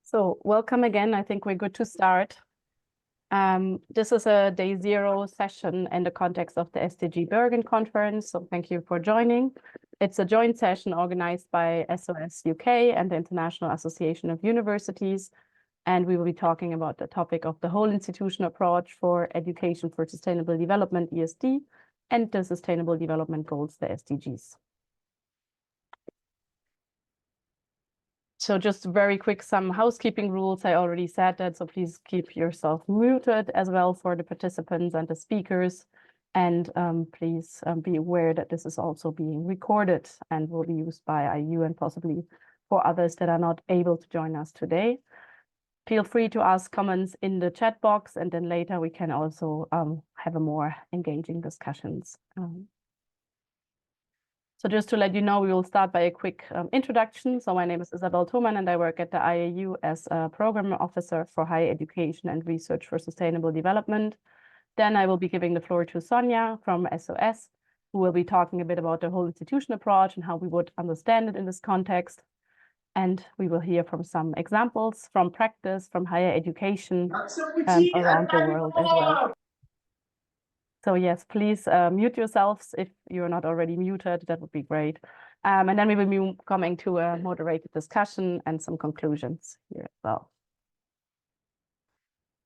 So welcome again. I think we're good to start. This is a day 0 session in the context of the SDG Bergen Conference. So thank you for joining. It's a joint session organized by SOS UK and the International Association of Universities. And we will be talking about the topic of the whole institution approach for education for sustainable development, ESD, and the Sustainable Development Goals, the SDGs. So just very quick, some housekeeping rules. I already said that, so please keep yourself muted as well for the participants and the speakers. And please be aware that this is also being recorded and will be used by IAU and possibly for others that are not able to join us today. Feel free to ask comments in the chat box, and then later we can also have a more engaging discussions. So just to let you know, we will start by a quick introduction. So my name is Isabel Thoman, and I work at the IAU as a program officer for higher education and research for sustainable development. Then I will be giving the floor to Sonia from SOS, who will be talking a bit about the whole institution approach and how we would understand it in this context. And we will hear from some examples from practice, from higher education around the world as well. So yes, please mute yourselves if you're not already muted. That would be great. And then we will be coming to a moderated discussion and some conclusions here as well.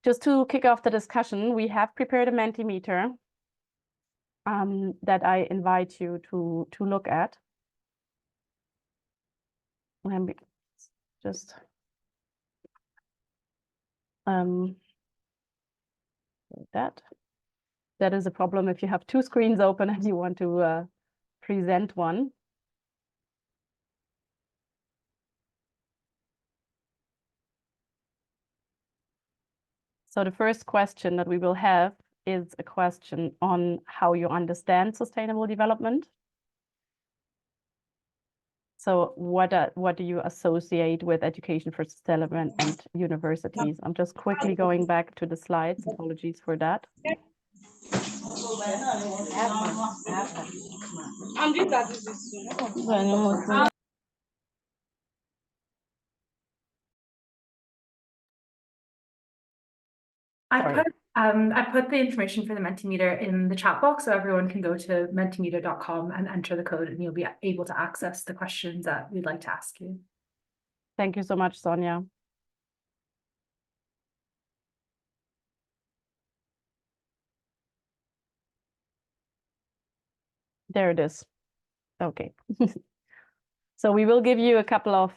Just to kick off the discussion, we have prepared a Mentimeter that I invite you to look at. And just that. That is a problem if you have two screens open and you want to present one. So the first question that we will have is a question on how you understand sustainable development. So what do you associate with education for sustainable and universities? I'm just quickly going back to the slides. Apologies for that. I put the information for the Mentimeter in the chat box, so everyone can go to mentimeter.com and enter the code, and you'll be able to access the questions that we'd like to ask you. Thank you so much, Sonia. There it is. Okay. So we will give you a couple of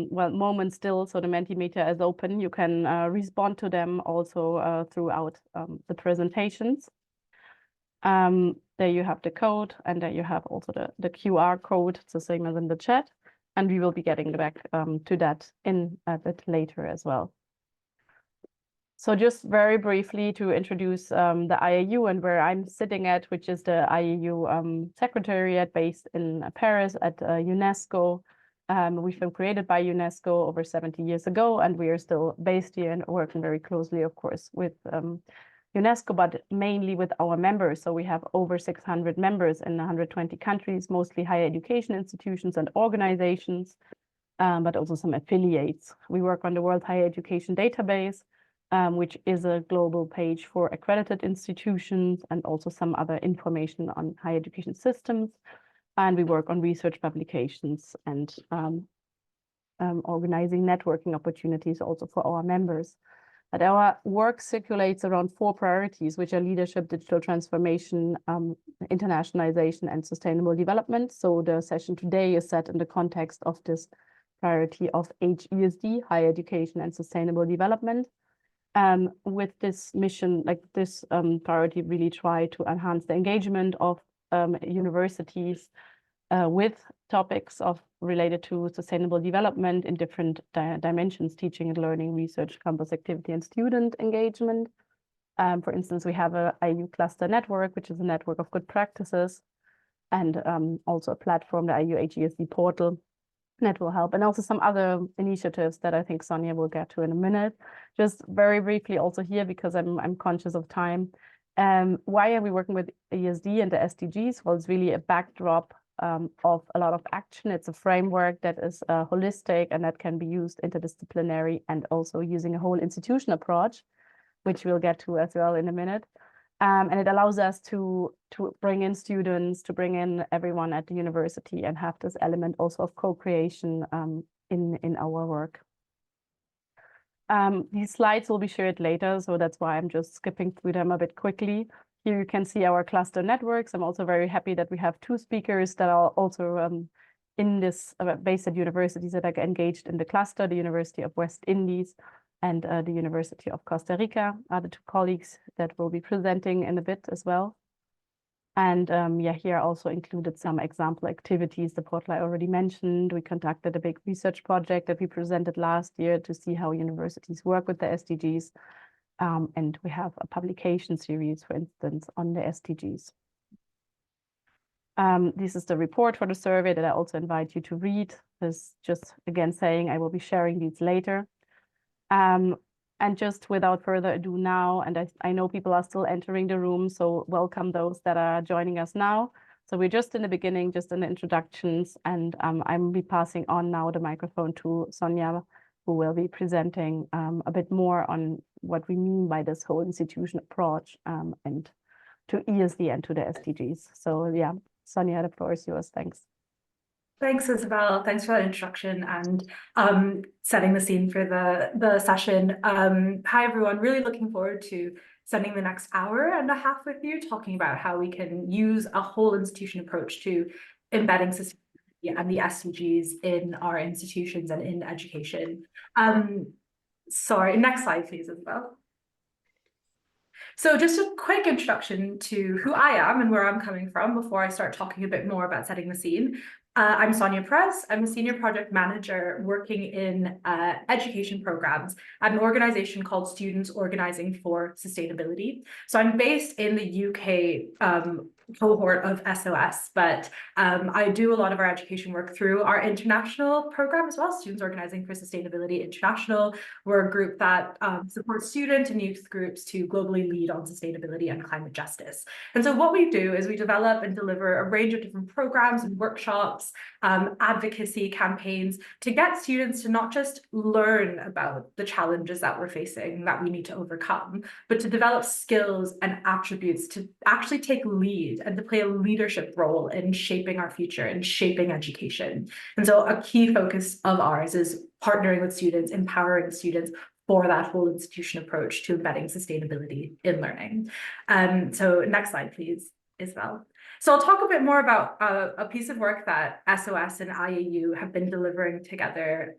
moments still, so the Mentimeter is open. You can respond to them also throughout the presentations. There you have the code, and there you have also the QR code. It's the same as in the chat, and we will be getting back to that in a bit later as well. So just very briefly to introduce the IAU and where I'm sitting at, which is the IAU Secretariat based in Paris at UNESCO. We've been created by UNESCO over 70 years ago, and we are still based here and working very closely, of course, with UNESCO, but mainly with our members. So we have over 600 members in 120 countries, mostly higher education institutions and organizations, but also some affiliates. We work on the World Higher Education Database, which is a global page for accredited institutions and also some other information on higher education systems. And we work on research publications and organizing networking opportunities also for our members. But our work circulates around 4 priorities, which are leadership, digital transformation, internationalization, and sustainable development. So the session today is set in the context of this priority of ESD, higher education and sustainable development. With this mission, like this priority, really try to enhance the engagement of universities with topics related to sustainable development in different dimensions: teaching and learning, research, campus activity, and student engagement. For instance, we have a IAU cluster network, which is a network of good practices, and also a platform, the IAU ESD portal, that will help, and also some other initiatives that I think Sonia will get to in a minute. Just very briefly also here, because I'm conscious of time. Why are we working with ESD and the SDGs? Well, it's really a backdrop a lot of action. It's a framework that is holistic and that can be used interdisciplinary and also using a whole institution approach, which we'll get to as well in a minute. And it allows us to bring in students, to bring in everyone at the university and have this element also of co-creation in our work. These slides will be shared later, so that's why I'm just skipping through them a bit quickly. Here you can see our cluster networks. I'm also very happy that we have 2 speakers that are also in this based at universities that are engaged in the cluster, the University of West Indies and the University of Costa Rica are the 2 colleagues that will be presenting in a bit as well. And yeah, here I also included some example activities. The portal I already mentioned. We conducted a big research project that we presented last year to see how universities work with the SDGs. And we have a publication series, for instance, on the SDGs. This is the report for the survey that I also invite you to read. This just again saying I will be sharing these later. And just without further ado now, and I know people are still entering the room, so welcome those that are joining us now. So we're just in the beginning, just in the introductions, and I'm be passing on now the microphone to Sonia, who will be presenting a bit more on what we mean by this whole institution approach and to ESD and to the SDGs. So yeah, Sonia, the floor is yours. Thanks. Thanks, Isabel. Thanks for that introduction and setting the scene for the session. Hi, everyone. Really looking forward to spending the next hour and a half with you, talking about how we can use a whole institution approach to embedding sustainability and the SDGs in our institutions and in education. Sorry, next slide, please, Isabel. So just a quick introduction to who I am and where I'm coming from before I start talking a bit more about setting the scene. I'm Sonia Perez. I'm a senior project manager working in education programs at an organization called Students Organising for Sustainability. So I'm based in the UK cohort of SOS, but I do a lot of our education work through our international program as well, Students Organising for Sustainability International. We're a group that supports student and youth groups to globally lead on sustainability and climate justice. And so what we do is we develop and deliver a range of different programs and workshops, advocacy campaigns to get students to not just learn about the challenges that we're facing that we need to overcome, but to develop skills and attributes to actually take lead and to play a leadership role in shaping our future and shaping education. And so a key focus of ours is partnering with students, empowering students for that whole institution approach to embedding sustainability in learning. So next slide, please, Isabel. So I'll talk a bit more about a piece of work that SOS and IAU have been delivering together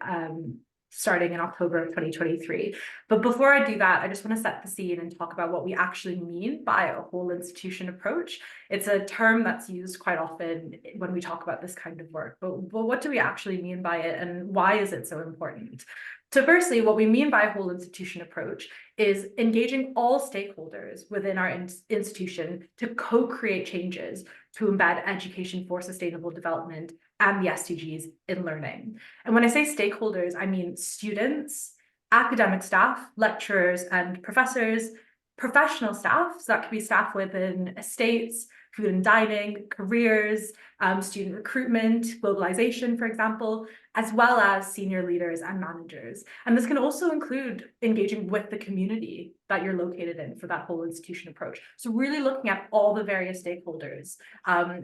starting in October of 2023. But before I do that, I just want to set the scene and talk about what we actually mean by a whole institution approach. It's a term that's used quite often when we talk about this kind of work, but what do we actually mean by it and why is it so important? So firstly, what we mean by a whole institution approach is engaging all stakeholders within our institution to co-create changes to embed education for sustainable development and the SDGs in learning. And when I say stakeholders, I mean students, academic staff, lecturers and professors, professional staff, so that could be staff within estates, food and dining, careers, student recruitment, globalization, for example, as well as senior leaders and managers. And this can also include engaging with the community that you're located in for that whole institution approach. So really looking at all the various stakeholders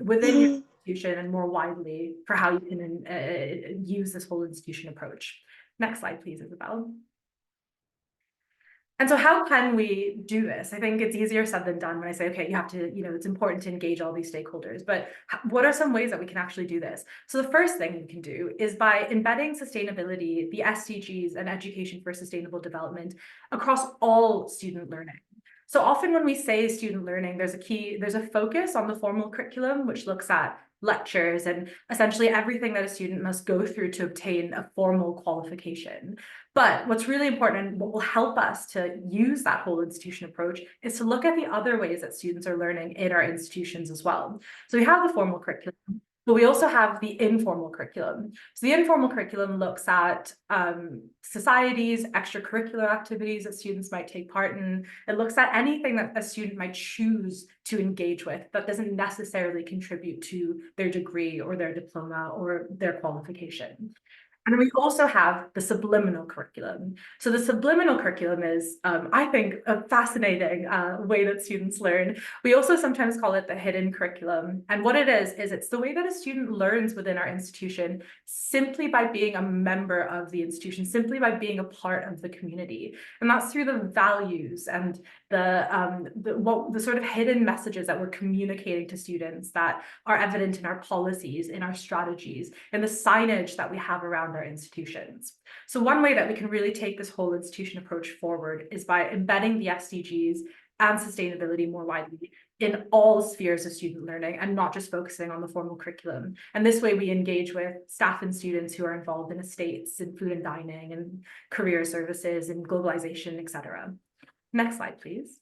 within your institution and more widely for how you can use this whole institution approach. Next slide, please, Isabel. And so how can we do this? I think it's easier said than done when I say, okay, you have to, it's important to engage all these stakeholders, but what are some ways that we can actually do this? So the first thing we can do is by embedding sustainability, the SDGs and education for sustainable development across all student learning. So often when we say student learning, there's a focus on the formal curriculum, which looks at lectures and essentially everything that a student must go through to obtain a formal qualification. But what's really important and what will help us to use that whole institution approach is to look at the other ways that students are learning in our institutions as well. So we have the formal curriculum, But we also have the informal curriculum. So the informal curriculum looks at societies, extracurricular activities that students might take part in. It looks at anything that a student might choose to engage with that doesn't necessarily contribute to their degree or their diploma or their qualification. And we also have the subliminal curriculum. So the subliminal curriculum is, I think, a fascinating way that students learn. We also sometimes call it the hidden curriculum. And what it is it's the way that a student learns within our institution simply by being a member of the institution, simply by being a part of the community. And that's through the values and the sort of hidden messages that we're communicating to students that are evident in our policies, in our strategies, in the signage that we have around our institutions. So one way that we can really take this whole institution approach forward is by embedding the SDGs and sustainability more widely in all spheres of student learning and not just focusing on the formal curriculum. And this way we engage with staff and students who are involved in estates and food and dining and career services and globalization, etc. Next slide, please.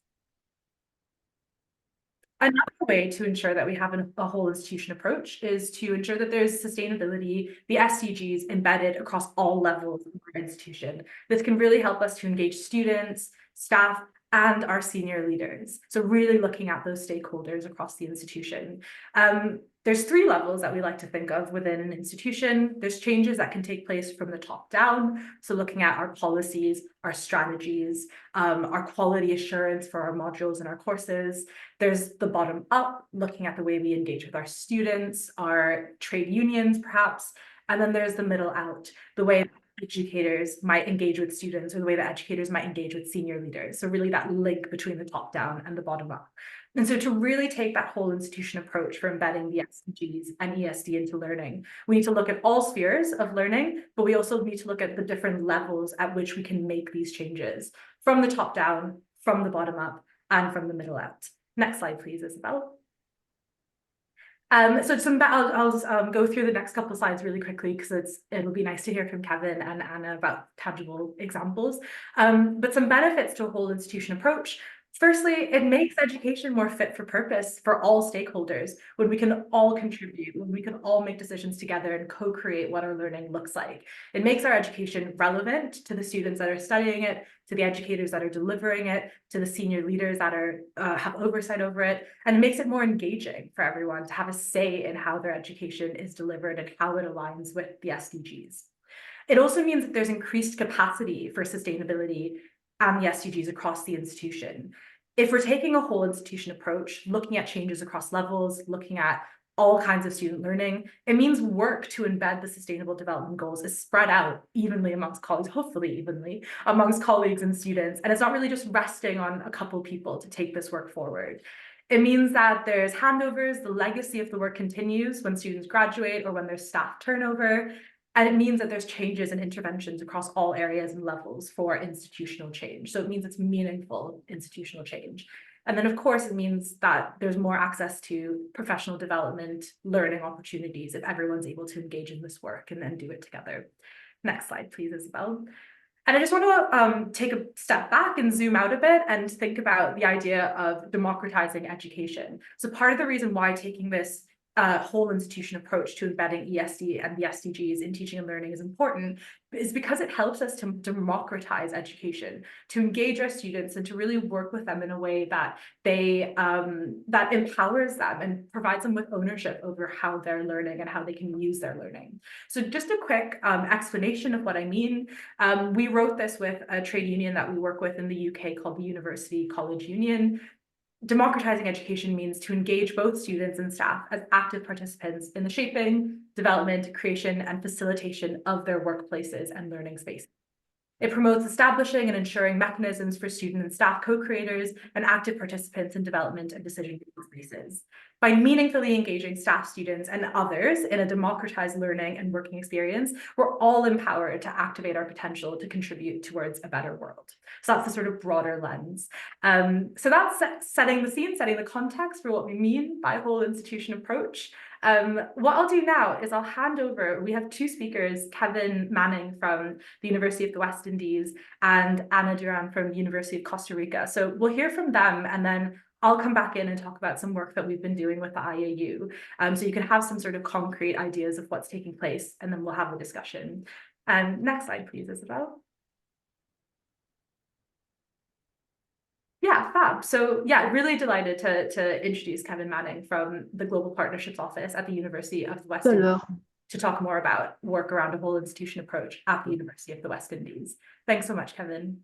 Another way to ensure that we have a whole institution approach is to ensure that there's sustainability, the SDGs embedded across all levels of our institution. This can really help us to engage students, staff, and our senior leaders. So really looking at those stakeholders across the institution. There's 3 levels that we like to think of within an institution. There's changes that can take place from the top down. So looking at our policies, our strategies, our quality assurance for our modules and our courses. There's the bottom up, looking at the way we engage with our students, our trade unions, perhaps. And then there's the middle out, the way educators might engage with students or the way that educators might engage with senior leaders. So really that link between the top down and the bottom up. And so to really take that whole institution approach for embedding the SDGs and ESD into learning, we need to look at all spheres of learning, but we also need to look at the different levels at which we can make these changes from the top down, from the bottom up, and from the middle out. Next slide, please, Isabel. So I'll go through the next couple of slides really quickly because it'll be nice to hear from Kevin and Anna about tangible examples. But some benefits to a whole institution approach. Firstly, it makes education more fit for purpose for all stakeholders when we can all contribute, when we can all make decisions together and co-create what our learning looks like. It makes our education relevant to the students that are studying it, to the educators that are delivering it, to the senior leaders that have oversight over it, and it makes it more engaging for everyone to have a say in how their education is delivered and how it aligns with the SDGs. It also means that there's increased capacity for sustainability and the SDGs across the institution. If we're taking a whole institution approach, looking at changes across levels, looking at all kinds of student learning, it means work to embed the Sustainable Development Goals is spread out evenly amongst colleagues, hopefully evenly amongst colleagues and students. And it's not really just resting on a couple people to take this work forward. It means that there's handovers, the legacy of the work continues when students graduate or when there's staff turnover. And it means that there's changes and interventions across all areas and levels for institutional change. So it means it's meaningful institutional change. And then, of course, it means that there's more access to professional development, learning opportunities if everyone's able to engage in this work and then do it together. Next slide, please, Isabel. And I just want to take a step back and zoom out a bit and think about the idea of democratizing education. So part of the reason why taking this whole institution approach to embedding ESD and the SDGs in teaching and learning is important is because it helps us to democratize education, to engage our students and to really work with them in a way that that empowers them and provides them with ownership over how they're learning and how they can use their learning. So just a quick explanation of what I mean. We wrote this with a trade union that we work with in the UK called the University College Union. Democratizing education means to engage both students and staff as active participants in the shaping, development, creation, and facilitation of their workplaces and learning spaces. It promotes establishing and ensuring mechanisms for student and staff co-creators and active participants in development and decision-making spaces. By meaningfully engaging staff, students, and others in a democratized learning and working experience, we're all empowered to activate our potential to contribute towards a better world. So that's the sort of broader lens. So that's setting the scene, setting the context for what we mean by a whole institution approach. What I'll do now is I'll hand over, we have 2 speakers, Kevin Manning from the University of the West Indies and Anna Duran from the University of Costa Rica. So we'll hear from them and then I'll come back in and talk about some work that we've been doing with the IAU. So you can have some sort of concrete ideas of what's taking place, and then we'll have a discussion. Next slide, please, Isabel. Yeah, fab. So yeah, really delighted to introduce Kevin Manning from the Global Partnerships Office at the University of the West Indies to talk more about work around a whole institution approach at the University of the West Indies. Thanks so much, Kevin.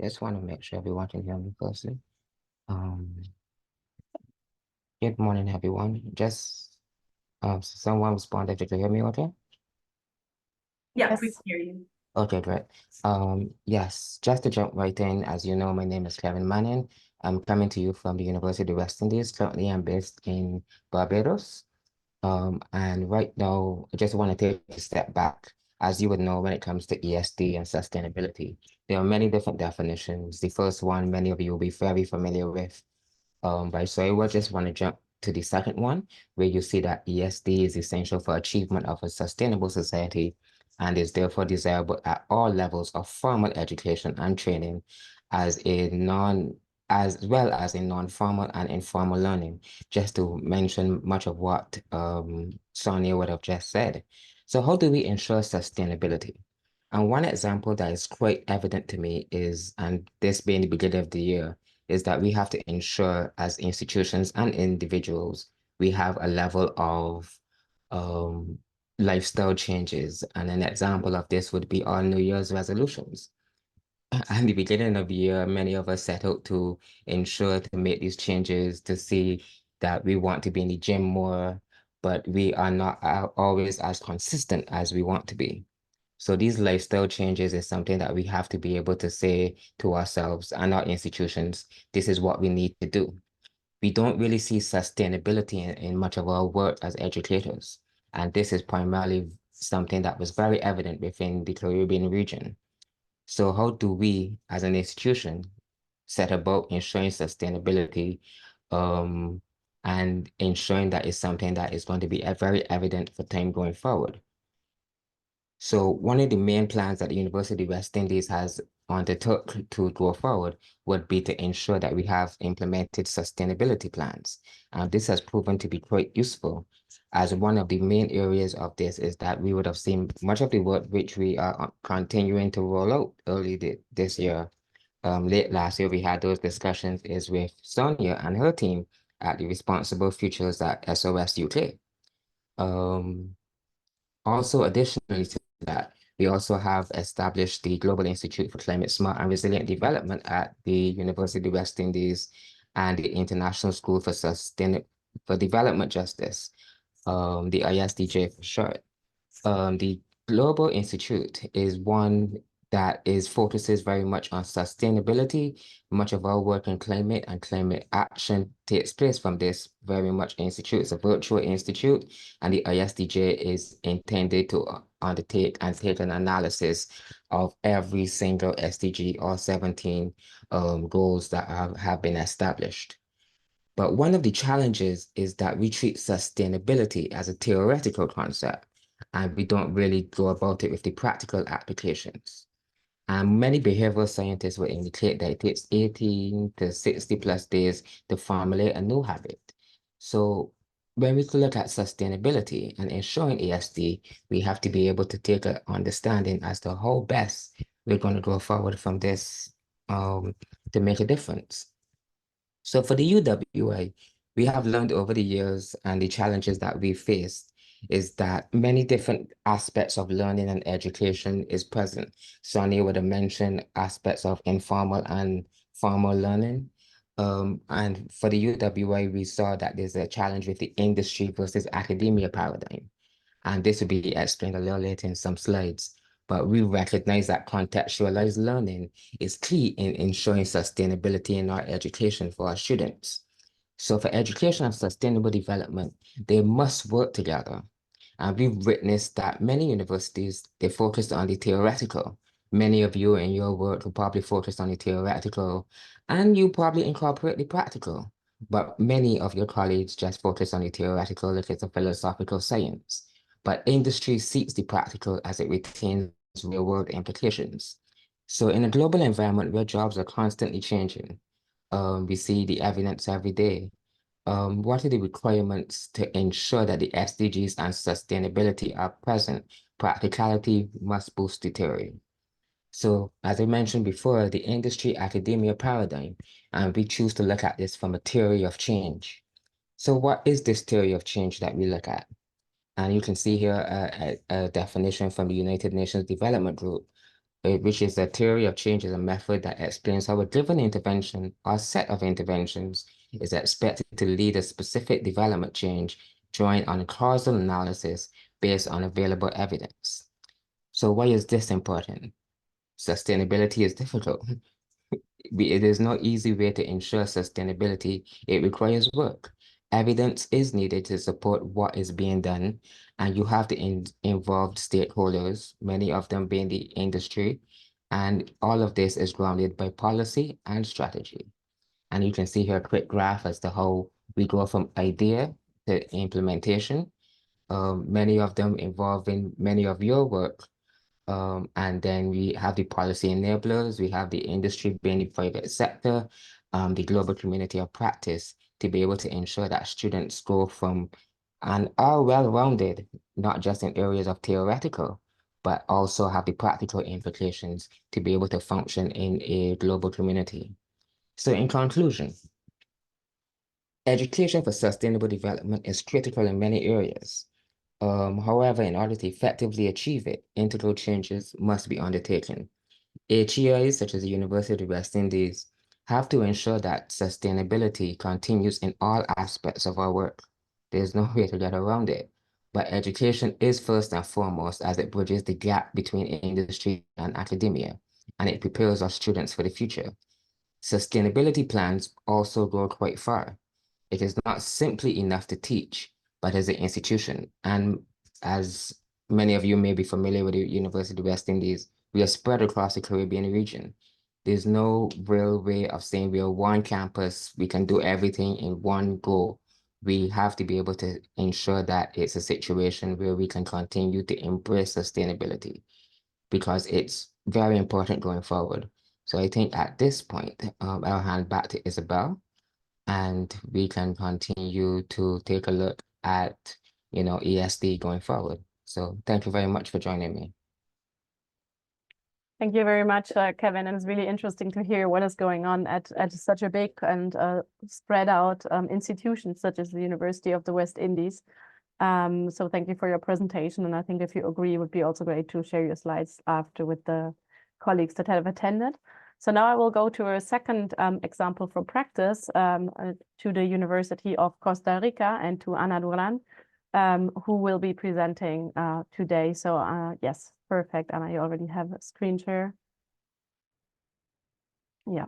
Just want to make sure everyone can hear me closely. Good morning, everyone. Just someone responded. Did you hear me okay? Yeah, Yes. we can hear you. Okay, great. Yes, just to jump right in, as you know, my name is Kevin Manning. I'm coming to you from the University of the West Indies. Currently, I'm based in Barbados. And right now, I just want to take a step back. As you would know, when it comes to ESD and sustainability, there are many different definitions. The first one, many of you will be very familiar with. Right, so I will just want to jump to the second one, where you see that ESD is essential for achievement of a sustainable society and is therefore desirable at all levels of formal education and training, as well as in non-formal and informal learning, just to mention much of what Sonia would have just said. So how do we ensure sustainability? And one example that is quite evident to me is, and this being the beginning of the year, is that we have to ensure as institutions and individuals, we have a level of lifestyle changes. And an example of this would be our New Year's resolutions. At the beginning of the year, many of us set out to ensure to make these changes, to see that we want to be in the gym more, but we are not always as consistent as we want to be. So these lifestyle changes is something that we have to be able to say to ourselves and our institutions, this is what we need to do. We don't really see sustainability in much of our work as educators. And this is primarily something that was very evident within the Caribbean region. So how do we, as an institution, set about ensuring sustainability and ensuring that it's something that is going to be very evident for time going forward? So one of the main plans that the University of West Indies has undertook to go forward would be to ensure that we have implemented sustainability plans. And this has proven to be quite useful, as one of the main areas of this is that we would have seen much of the work which we are continuing to roll out early this year. Late last year, we had those discussions is with Sonia and her team at the Responsible Futures at SOS UK. Also, additionally to that, we also have established the Global Institute for Climate Smart and Resilient Development at the University of West Indies and the International School for Development Justice, the ISDJ for short. The Global Institute is one that focuses very much on sustainability. Much of our work in climate and climate action takes place from this very much institute. It's a virtual institute, and the ISDJ is intended to undertake and take an analysis of every single SDG, all 17 goals that have been established. But one of the challenges is that we treat sustainability as a theoretical concept, and we don't really go about it with the practical applications. And many behavioral scientists will indicate that it takes 18 to 60 plus days to formulate a new habit. So when we look at sustainability and ensuring ESD, we have to be able to take an understanding as to how best we're going to go forward from this to make a difference. So for the UWA, we have learned over the years and the challenges that we faced is that many different aspects of learning and education is present. Sonia would have mentioned aspects of informal and formal learning. And for the UWA, we saw that there's a challenge with the industry versus academia paradigm. And this will be explained a little later in some slides. But we recognize that contextualized learning is key in ensuring sustainability in our education for our students. So for education and sustainable development, they must work together. And we've witnessed that many universities, they focus on the theoretical. Many of you in your work will probably focus on the theoretical, and you probably incorporate the practical. But many of your colleagues just focus on the theoretical, like it's a philosophical science. But industry seeks the practical as it retains real-world implications. So in a global environment where jobs are constantly changing, we see the evidence every day. What are the requirements to ensure that the SDGs and sustainability are present? Practicality must boost the theory. So as I mentioned before, the industry academia paradigm, and we choose to look at this from a theory of change. So what is this theory of change that we look at? And you can see here a definition from the United Nations Development Group, which is a theory of change is a method that explains how a given intervention or set of interventions is expected to lead a specific development change, drawing on a causal analysis based on available evidence. So why is this important? Sustainability is difficult. It is no easy way to ensure sustainability. It requires work. Evidence is needed to support what is being done, and you have to involve stakeholders, many of them being the industry, and all of this is grounded by policy and strategy. And you can see here a quick graph as to how we go from idea to implementation. Many of them involving many of your work. And then we have the policy enablers, we have the industry being the private sector, the global community of practice to be able to ensure that students go from and are well-rounded, not just in areas of theoretical, but also have the practical implications to be able to function in a global community. So in conclusion, education for sustainable development is critical in many areas. However, in order to effectively achieve it, integral changes must be undertaken. HEIs, such as the University of the West Indies, have to ensure that sustainability continues in all aspects of our work. There's no way to get around it. But education is first and foremost as it bridges the gap between industry and academia, and it prepares our students for the future. Sustainability plans also go quite far. It is not simply enough to teach, but as an institution. And as many of you may be familiar with the University of the West Indies, we are spread across the Caribbean region. There's no real way of saying we are one campus, we can do everything in one go. We have to be able to ensure that it's a situation where we can continue to embrace sustainability because it's very important going forward. So I think at this point, I'll hand back to Isabel and we can continue to take a look at, ESD going forward. So thank you very much for joining me. Thank you very much, Kevin. And it's really interesting to hear what is going on at such a big and spread out institution such as the University of the West Indies. So thank you for your presentation. And I think if you agree, it would be also great to share your slides after with the colleagues that have attended. So now I will go to a second example from practice to the University of Costa Rica and to Ana Duran, who will be presenting today. So yes, perfect. Ana, you already have a screen share. Yeah.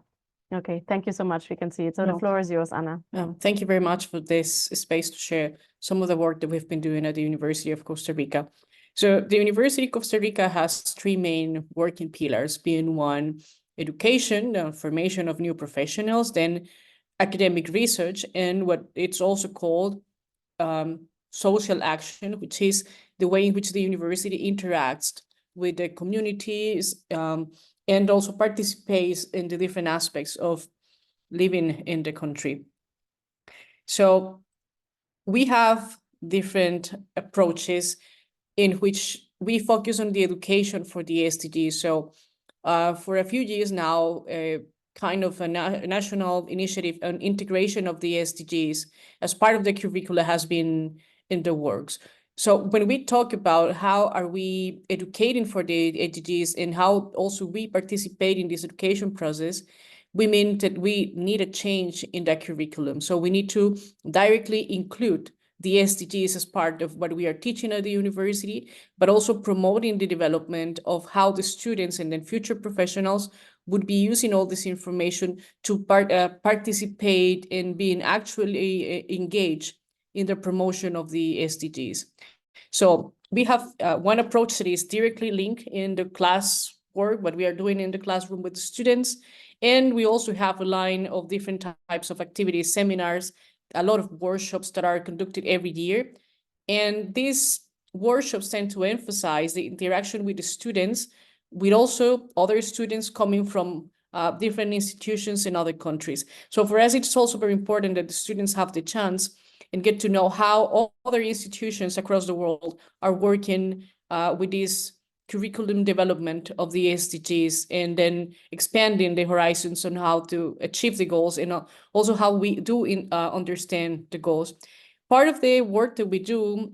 Okay, thank you so much. We can see it. So the floor is yours, Ana. Thank you very much for this space to share some of the work that we've been doing at the University of Costa Rica. So the University of Costa Rica has three main working pillars, being one, education, the formation of new professionals, then academic research, and what it's also called social action, which is the way in which the university interacts with the communities and also participates in the different aspects of living in the country. So we have different approaches in which we focus on the education for the SDGs. So for a few years now, kind of a national initiative on integration of the SDGs as part of the curricula has been in the works. So when we talk about how are we educating for the SDGs and how also we participate in this education process, we mean that we need a change in that curriculum. So we need to directly include the SDGs as part of what we are teaching at the university, but also promoting the development of how the students and then future professionals would be using all this information to participate in being actually engaged in the promotion of the SDGs. So we have one approach that is directly linked in the class work, what we are doing in the classroom with the students. And we also have a line of different types of activities, seminars, a lot of workshops that are conducted every year. And these workshops tend to emphasize the interaction with the students, with also other students coming from different institutions in other countries. So for us, it's also very important that the students have the chance and get to know how all other institutions across the world are working with this curriculum development of the SDGs, and then expanding the horizons on how to achieve the goals, and also how we do understand the goals. Part of the work that we do,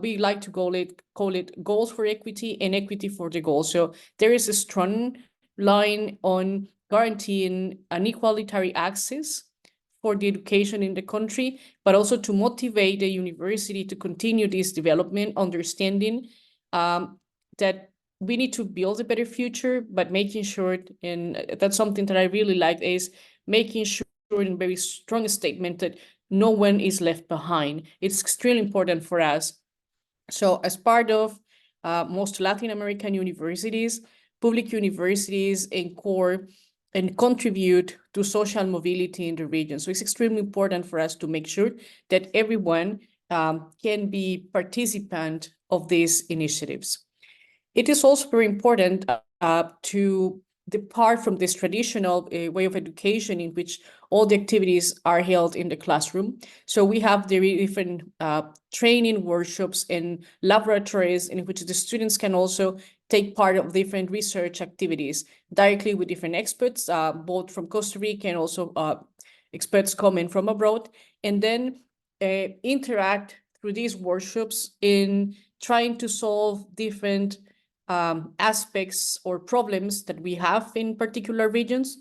we like to call it goals for equity and equity for the goals. So there is a strong line on guaranteeing an equalitarian access for the education in the country, but also to motivate the university to continue this development, understanding that we need to build a better future, but making sure, and that's something that I really like, is making sure in a very strong statement that no one is left behind. It's extremely important for us. So as part of most Latin American universities, public universities encore and contribute to social mobility in the region. So it's extremely important for us to make sure that everyone can be participant of these initiatives. It is also very important to depart from this traditional way of education in which all the activities are held in the classroom. So we have the different training workshops and laboratories in which the students can also take part of different research activities directly with different experts, both from Costa Rica and also experts coming from abroad, and then interact through these workshops in trying to solve different aspects or problems that we have in particular regions,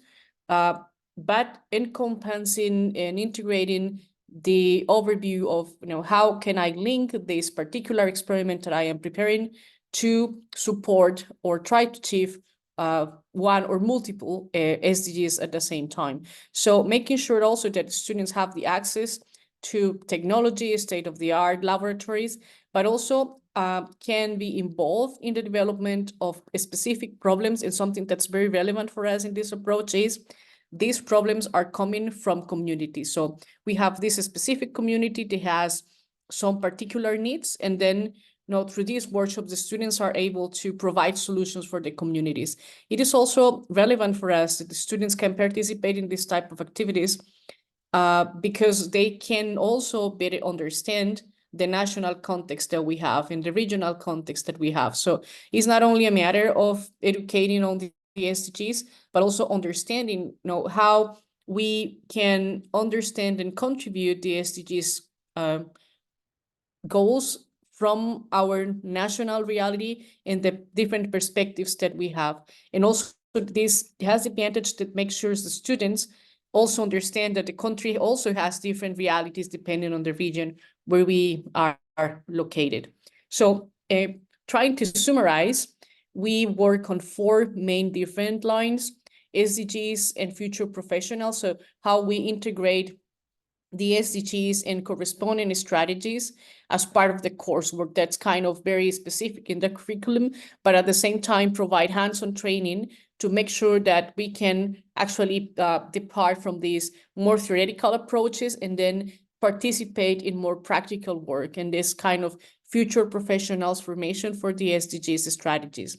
but encompassing and integrating the overview of, how can I link this particular experiment that I am preparing to support or try to achieve one or multiple SDGs at the same time. So making sure also that students have the access to technology, state-of-the-art laboratories, but also can be involved in the development of specific problems. And something that's very relevant for us in this approach is these problems are coming from communities. So we have this specific community that has some particular needs, and then through these workshops, the students are able to provide solutions for the communities. It is also relevant for us that the students can participate in this type of activities because they can also better understand the national context that we have and the regional context that we have. So it's not only a matter of educating on the SDGs, but also understanding, how we can understand and contribute the SDGs goals from our national reality and the different perspectives that we have. And also this has the advantage that makes sure the students also understand that the country also has different realities depending on the region where we are located. So trying to summarize, we work on 4 main different lines: SDGs and future professionals. So how we integrate the SDGs and corresponding strategies as part of the coursework that's kind of very specific in the curriculum, but at the same time provide hands-on training to make sure that we can actually depart from these more theoretical approaches and then participate in more practical work and this kind of future professionals formation for the SDGs strategies.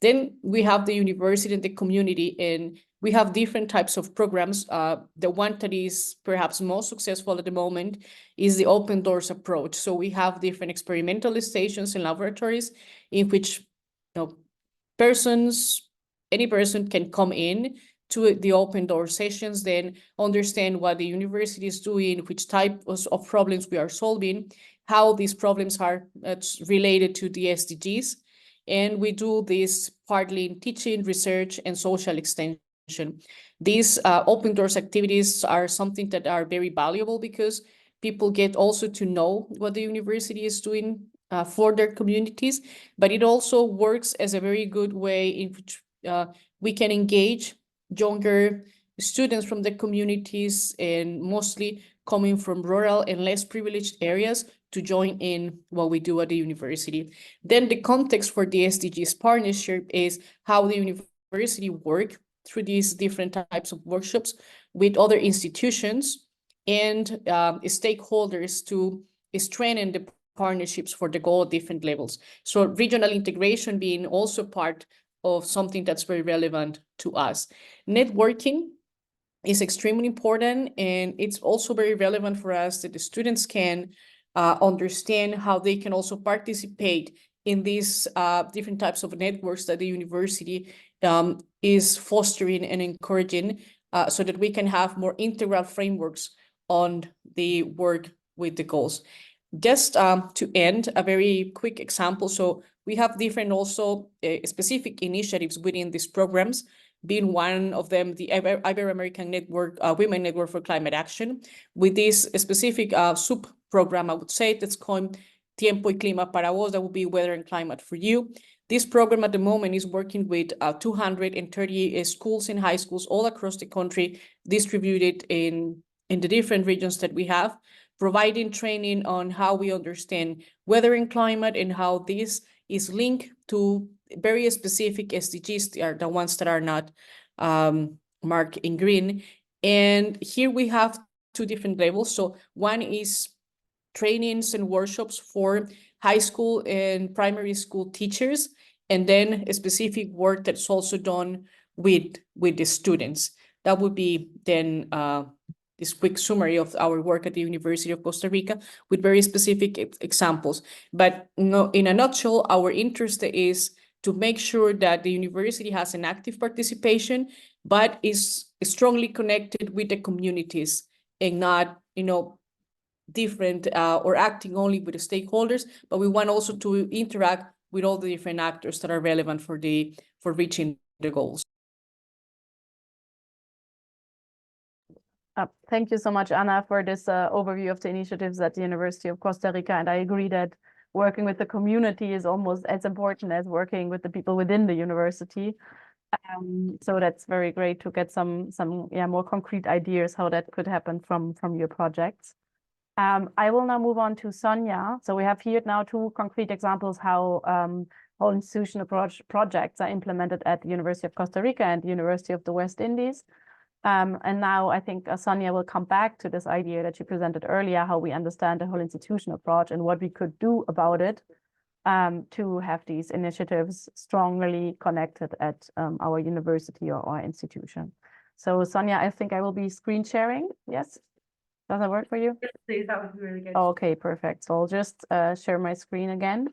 Then we have the university and the community, and we have different types of programs. The one that is perhaps most successful at the moment is the open doors approach. So we have different experimental stations and laboratories in which any person can come in to the open door sessions, then understand what the university is doing, which type of problems we are solving, how these problems are related to the SDGs. And we do this partly in teaching, research, and social extension. These open doors activities are something that are very valuable because people get also to know what the university is doing for their communities, but it also works as a very good way in which we can engage younger students from the communities, and mostly coming from rural and less privileged areas, to join in what we do at the university. Then the context for the SDGs partnership is how the university work through these different types of workshops with other institutions and stakeholders to strengthen the partnerships for the goal at different levels. So regional integration being also part of something that's very relevant to us. Networking is extremely important, and it's also very relevant for us that the students can understand how they can also participate in these different types of networks that the university is fostering and encouraging, so that we can have more integral frameworks on the work with the goals. Just to end, a very quick example. So we have different also specific initiatives within these programs, being one of them the Ibero-American Network, Women Network for Climate Action, with this specific sub-program, I would say, that's called Tiempo y Clima para Vos, that would be Weather and Climate for You. This program at the moment is working with 230 schools and high schools all across the country, distributed in the different regions that we have, providing training on how we understand weather and climate and how this is linked to very specific SDGs. They are the ones that are not marked in green. And here we have two different levels. So one is trainings and workshops for high school and primary school teachers, and then a specific work that's also done with the students. That would be then this quick summary of our work at the University of Costa Rica with very specific examples. But no, in a nutshell, our interest is to make sure that the university has an active participation, but is strongly connected with the communities and not, different or acting only with the stakeholders, but we want also to interact with all the different actors that are relevant for reaching the goals. Thank you so much, Anna, for this overview of the initiatives at the University of Costa Rica. And I agree that working with the community is almost as important as working with the people within the university. So that's very great to get some more concrete ideas how that could happen from your projects. I will now move on to Sonia. So we have here now two concrete examples how whole institutional projects are implemented at the University of Costa Rica and the University of the West Indies. And now I think Sonia will come back to this idea that you presented earlier, how we understand the whole institutional approach and what we could do about it to have these initiatives strongly connected at our university or our institution. So Sonia, I think I will be screen sharing. Yes? Does that work for you? Yes, please, that would be really good. Okay, perfect. So I'll just share my screen again.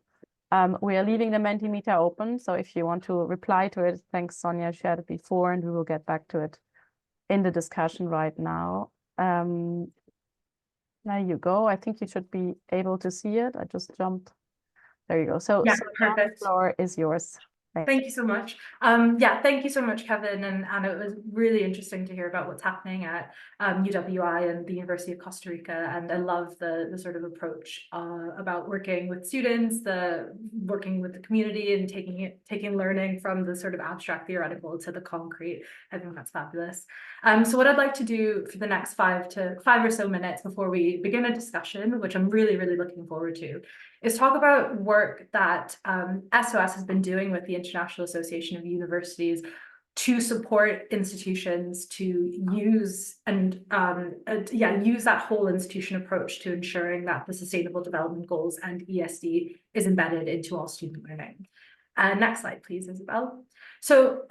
We are leaving the Mentimeter open. So if you want to reply to it, thanks, Sonia, I shared it before, and we will get back to it in the discussion right now. There you go. I think you should be able to see it. I just jumped. There you go. So, yeah, so perfect. the floor is yours. Thank you so much. Thank you so much, Kevin and Anna. It was really interesting to hear about what's happening at UWI and the University of Costa Rica. And I love the sort of approach about working with students, working with the community and taking learning from the sort of abstract theoretical to the concrete. I think that's fabulous. So what I'd like to do for the next 5 or so minutes before we begin a discussion, which I'm really, really looking forward to, is talk about work that SOS has been doing with the International Association of Universities to support institutions to use that whole institution approach to ensuring that the Sustainable Development Goals and ESD is embedded into all student learning. Next slide, please, Isabel. So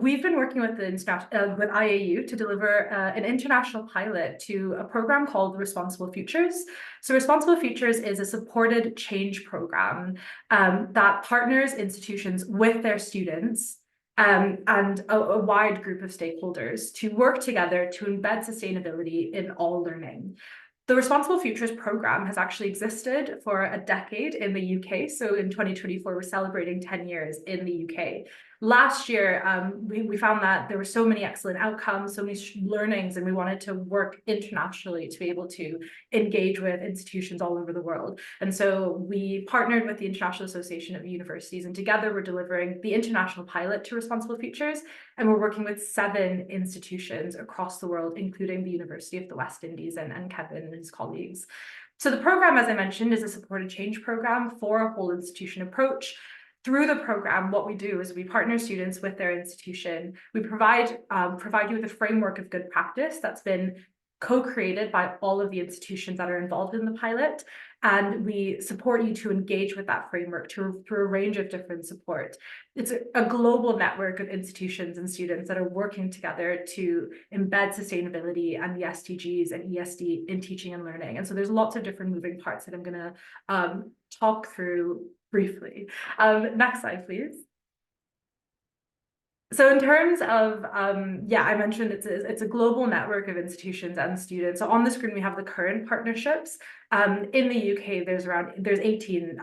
we've been working with with IAU to deliver an international pilot to a program called Responsible Futures. So Responsible Futures is a supported change program that partners institutions with their students and a wide group of stakeholders to work together to embed sustainability in all learning. The Responsible Futures program has actually existed for a decade in the UK. So in 2024, we're celebrating 10 years in the UK. last year, we found that there were so many excellent outcomes, so many learnings, and we wanted to work internationally to be able to engage with institutions all over the world. And so we partnered with the International Association of Universities, and together we're delivering the international pilot to Responsible Futures, and we're working with 7 institutions across the world, including the University of the West Indies and Kevin and his colleagues. So the program, as I mentioned, is a supported change program for a whole institution approach. Through the program, what we do is we partner students with their institution. We provide you with a framework of good practice that's been co-created by all of the institutions that are involved in the pilot, and we support you to engage with that framework through a range of different support. It's a global network of institutions and students that are working together to embed sustainability and the SDGs and ESD in teaching and learning. And so there's lots of different moving parts that I'm going to talk through briefly. Next slide, please. So in terms of, I mentioned it's a global network of institutions and students. So on the screen, we have the current partnerships. In the UK, there's 18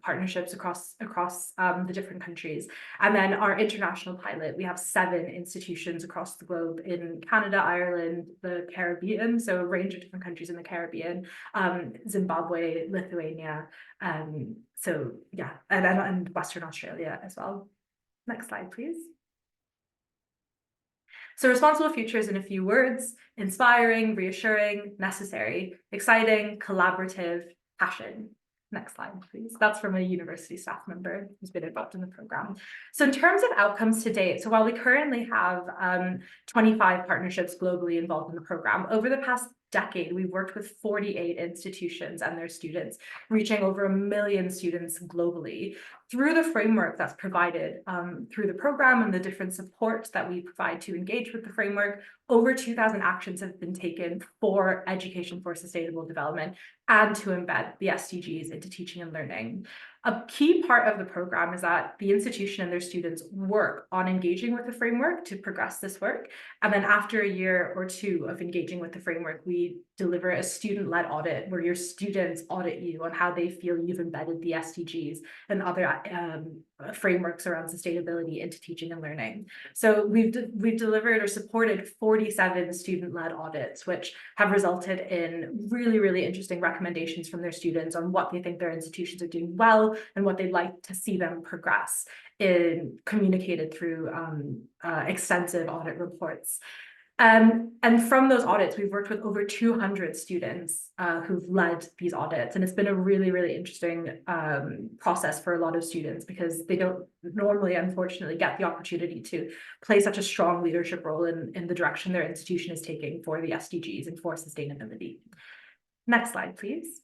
partnerships across the different countries. And then our international pilot, we have 7 institutions across the globe in Canada, Ireland, the Caribbean, so a range of different countries in the Caribbean, Zimbabwe, Lithuania, and Western Australia as well. Next slide, please. So Responsible Futures in a few words: inspiring, reassuring, necessary, exciting, collaborative, passion. Next slide, please. That's from a university staff member who's been involved in the program. So in terms of outcomes to date, so while we currently have 25 partnerships globally involved in the program, over the past decade, we've worked with 48 institutions and their students, reaching over 1 million students globally. Through the framework that's provided through the program and the different supports that we provide to engage with the framework, over 2,000 actions have been taken for education for sustainable development and to embed the SDGs into teaching and learning. A key part of the program is that the institution and their students work on engaging with the framework to progress this work. And then after a year or 2 of engaging with the framework, we deliver a student-led audit where your students audit you on how they feel you've embedded the SDGs and other frameworks around sustainability into teaching and learning. So we've delivered or supported 47 student-led audits, which have resulted in really, really interesting recommendations from their students on what they think their institutions are doing well and what they'd like to see them progress, communicated through extensive audit reports. And from those audits, we've worked with over 200 students who've led these audits. And it's been a really, really interesting process for a lot of students because they don't normally, unfortunately, get the opportunity to play such a strong leadership role in the direction their institution is taking for the SDGs and for sustainability. Next slide, please.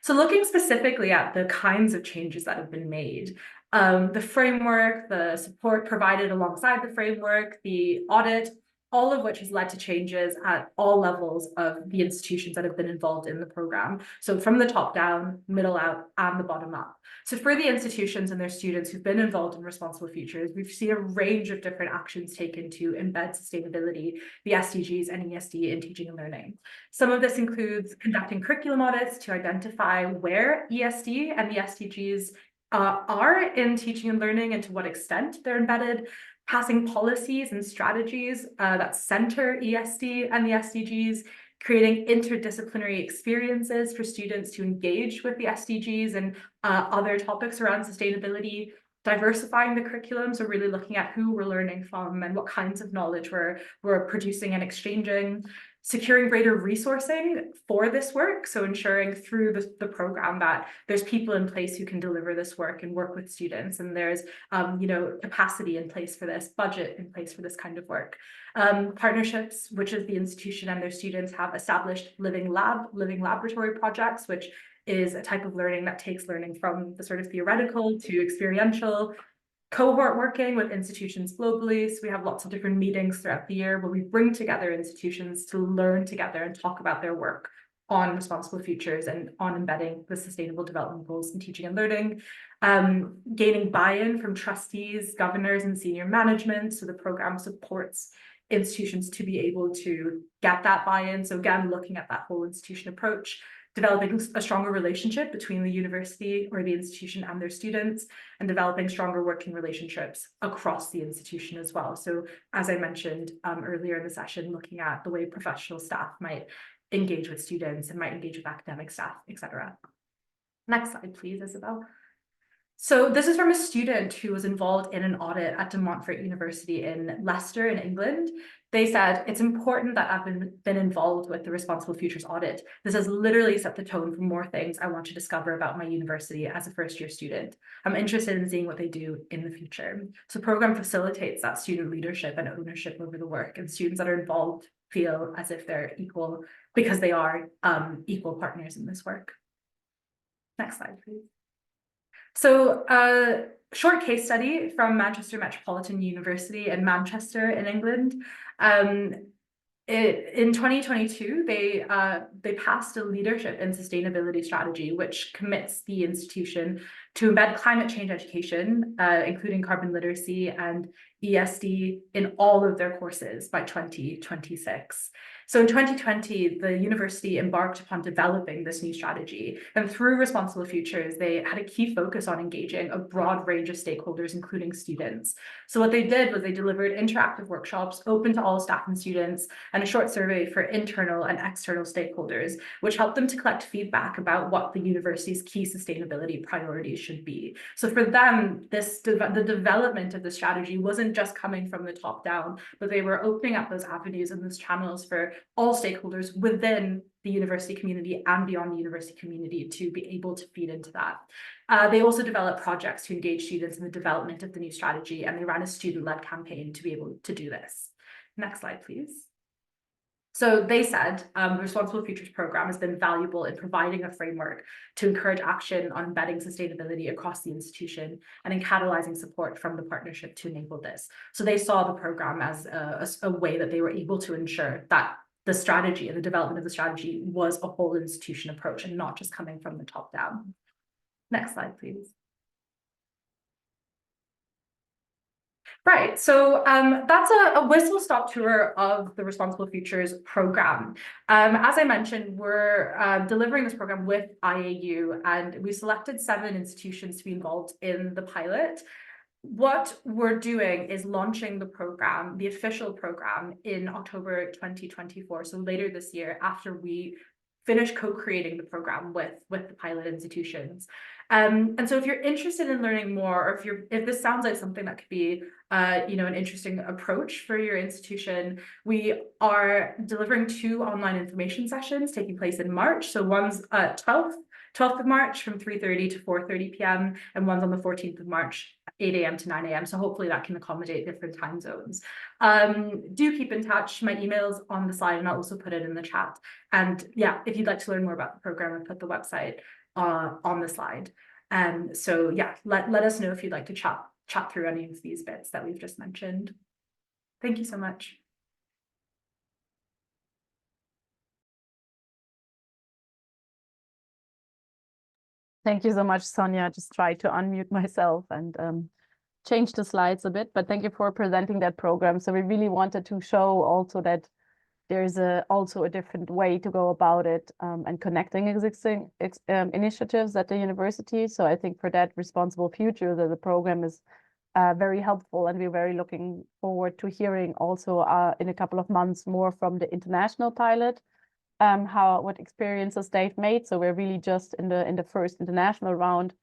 So looking specifically at the kinds of changes that have been made, the framework, the support provided alongside the framework, the audit, all of which has led to changes at all levels of the institutions that have been involved in the program. So from the top down, middle out, and the bottom up. So for the institutions and their students who've been involved in Responsible Futures, we've seen a range of different actions taken to embed sustainability, the SDGs and ESD in teaching and learning. Some of this includes conducting curriculum audits to identify where ESD and the SDGs are in teaching and learning and to what extent they're embedded, passing policies and strategies that center ESD and the SDGs, creating interdisciplinary experiences for students to engage with the SDGs and other topics around sustainability, diversifying the curriculum, so really looking at who we're learning from and what kinds of knowledge we're producing and exchanging, securing greater resourcing for this work, so ensuring through the program that there's people in place who can deliver this work and work with students, and there's capacity in place for this, budget in place for this kind of work. Partnerships, which is the institution and their students have established living laboratory projects, which is a type of learning that takes learning from the sort of theoretical to experiential. Cohort working with institutions globally. So we have lots of different meetings throughout the year where we bring together institutions to learn together and talk about their work on Responsible Futures and on embedding the Sustainable Development Goals in teaching and learning. Gaining buy-in from trustees, governors, and senior management. So the program supports institutions to be able to get that buy-in. So again, looking at that whole institution approach. developing a stronger relationship between the university or the institution and their students, and developing stronger working relationships across the institution as well. So as I mentioned earlier in the session, looking at the way professional staff might engage with students and might engage with academic staff, etc. Next slide, please, Isabel. So this is from a student who was involved in an audit at De Montfort University in Leicester in England. They said, it's important that I've been involved with the Responsible Futures audit. This has literally set the tone for more things I want to discover about my university as a first-year student. I'm interested in seeing what they do in the future. So the program facilitates that student leadership and ownership over the work, and students that are involved feel as if they're equal because they are equal partners in this work. Next slide, please. So a short case study from Manchester Metropolitan University in Manchester in England. In 2022, they passed a leadership and sustainability strategy, which commits the institution to embed climate change education, including carbon literacy and ESD in all of their courses by 2026. So in 2020, the university embarked upon developing this new strategy, and through Responsible Futures, they had a key focus on engaging a broad range of stakeholders, including students. So what they did was they delivered interactive workshops open to all staff and students, and a short survey for internal and external stakeholders, which helped them to collect feedback about what the university's key sustainability priorities should be. So for them, the development of the strategy wasn't just coming from the top down, but they were opening up those avenues and those channels for all stakeholders within the university community and beyond the university community to be able to feed into that. They also developed projects to engage students in the development of the new strategy, and they ran a student-led campaign to be able to do this. Next slide, please. So they said the Responsible Futures program has been valuable in providing a framework to encourage action on embedding sustainability across the institution and in catalyzing support from the partnership to enable this. So they saw the program as a way that they were able to ensure that the strategy and the development of the strategy was a whole institution approach and not just coming from the top down. Next slide, please. Right, so that's a whistle-stop tour of the Responsible Futures program. As I mentioned, we're delivering this program with IAU, and we selected 7 institutions to be involved in the pilot. What we're doing is launching the program, the official program, in October 2024, so later this year, after we finish co-creating the program with the pilot institutions. And so if you're interested in learning more, or if this sounds like something that could be an interesting approach for your institution, we are delivering 2 online information sessions taking place in March. So one's 12th of March from 3:30 to 4:30 p.m. and one's on the 14th of March, 8 a.m. to 9 a.m. So hopefully that can accommodate different time zones. Do keep in touch. My email's on the slide and I'll also put it in the chat. And yeah, if you'd like to learn more about the program, I'll put the website on the slide. And so yeah, let us know if you'd like to chat through any of these bits that we've just mentioned. Thank you so much. Thank you so much, Sonia. I just tried to unmute myself and change the slides a bit, but thank you for presenting that program. So we really wanted to show also that there's also a different way to go about it and connecting existing initiatives at the university. So I think for that, Responsible Future, the program is very helpful, and we're very looking forward to hearing also in a couple of months more from the international pilot, what experiences they've made. So we're really just in the first international round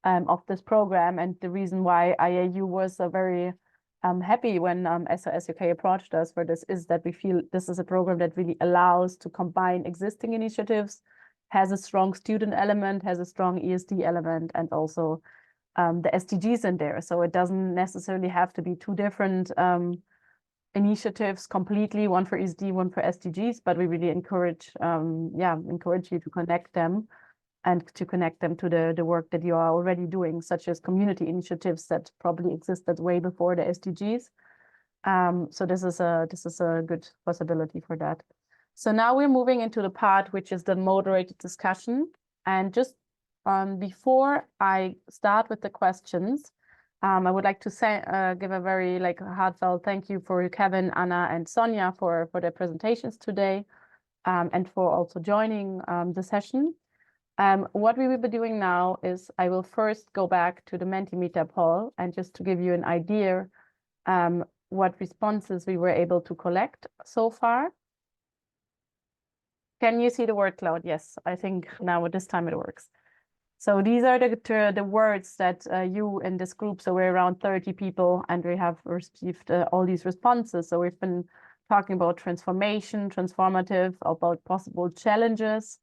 of this program, and the reason why IAU was very happy when SOS UK approached us for this is that we feel this is a program that really allows to combine existing initiatives, has a strong student element, has a strong ESD element, and also the SDGs in there. So it doesn't necessarily have to be 2 different initiatives completely, one for ESD, one for SDGs, but we really encourage you to connect them and to connect them to the work that you are already doing, such as community initiatives that probably existed way before the SDGs. So this is a good possibility for that. So now we're moving into the part which is the moderated discussion. And just before I start with the questions, I would like to give a very heartfelt thank you for Kevin, Anna, and Sonia for their presentations today. and for also joining the session. What we will be doing now is I will first go back to the Mentimeter poll, and just to give you an idea what responses we were able to collect so far. Can you see the word cloud? Yes, I think now at this time it works. So these are the words that you in this group, so we're around 30 people, and we have received all these responses. So we've been talking about transformation, transformative, about possible challenges.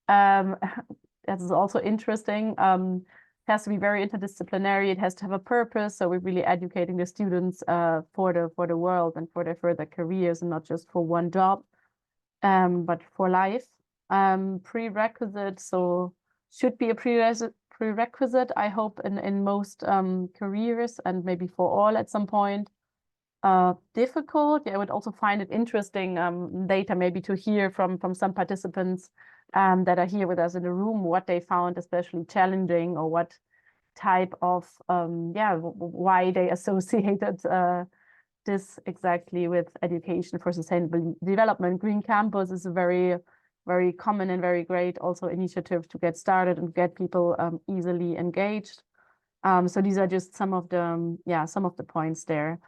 That is also interesting. It has to be very interdisciplinary. It has to have a purpose. So we're really educating the students for the world and for their further careers, and not just for one job, but for life. Prerequisite, so should be a prerequisite, I hope, in most careers, and maybe for all at some point. Difficult, yeah, I would also find it interesting data maybe to hear from some participants that are here with us in the room, what they found especially challenging, or what type of why they associated this exactly with education for sustainable development. Green Campus is a very common and very great also initiative to get started and get people easily engaged. So these are just some of the points there.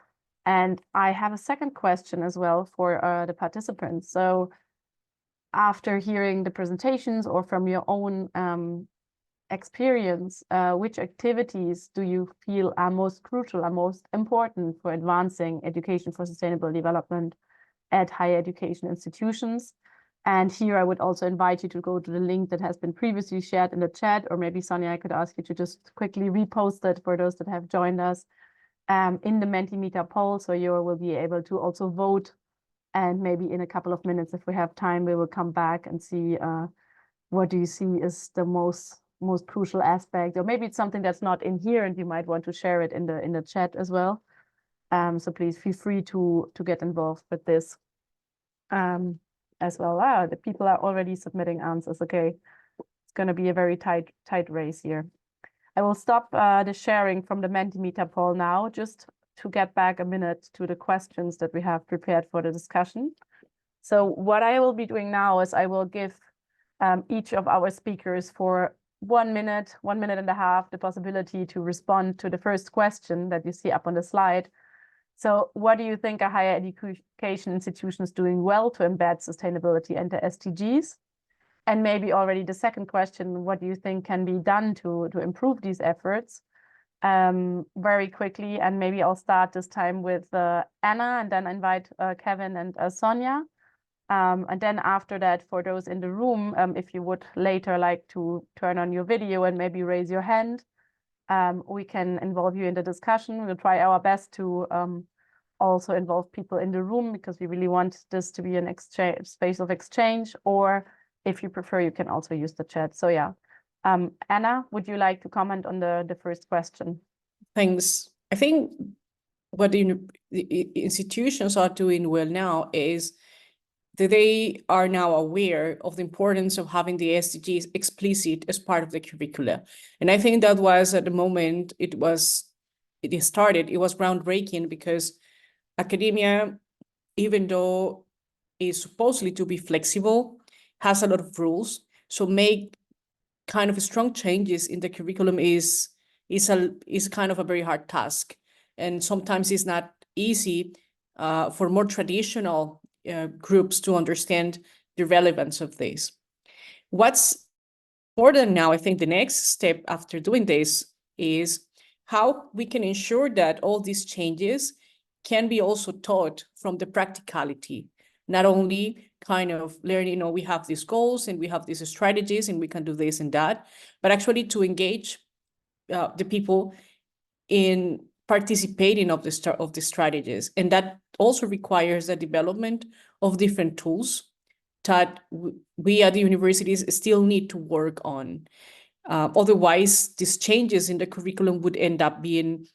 And I have a second question as well for the participants. So after hearing the presentations or from your own experience, which activities do you feel are most crucial, are most important for advancing education for sustainable development at higher education institutions? And here I would also invite you to go to the link that has been previously shared in the chat, or maybe Sonia, I could ask you to just quickly repost it for those that have joined us in the Mentimeter poll, so you will be able to also vote. And maybe in a couple of minutes, if we have time, we will come back and see what do you see is the most crucial aspect, or maybe it's something that's not in here and you might want to share it in the chat as well. So please feel free to get involved with this as well. The people are already submitting answers. Okay, it's going to be a very tight race here. I will stop the sharing from the Mentimeter poll now, just to get back a minute to the questions that we have prepared for the discussion. So what I will be doing now is I will give each of our speakers for 1 minute, 1 minute and a half, the possibility to respond to the first question that you see up on the slide. So what do you think are higher education institutions doing well to embed sustainability into SDGs? And maybe already the second question, what do you think can be done to improve these efforts? Very quickly, and maybe I'll start this time with Anna, and then invite Kevin and Sonia. And then after that, for those in the room, if you would later like to turn on your video and maybe raise your hand, we can involve you in the discussion. We'll try our best to also involve people in the room, because we really want this to be an exchange, space of exchange, or if you prefer, you can also use the chat. So yeah, Anna, would you like to comment on the first question? Thanks. I think what the institutions are doing well now is that they are now aware of the importance of having the SDGs explicit as part of the curricula. And I think that was, at the moment it started, it was groundbreaking, because academia, even though is supposedly to be flexible, has a lot of rules. So make kind of strong changes in the curriculum is kind of a very hard task. And sometimes it's not easy for more traditional groups to understand the relevance of this. What's more than now, I think the next step after doing this is how we can ensure that all these changes can be also taught from the practicality, not only kind of learning, we have these goals and we have these strategies and we can do this and that, but actually to engage the people in participating of the strategies. And that also requires the development of different tools that we at the universities still need to work on. Otherwise, these changes in the curriculum would end up being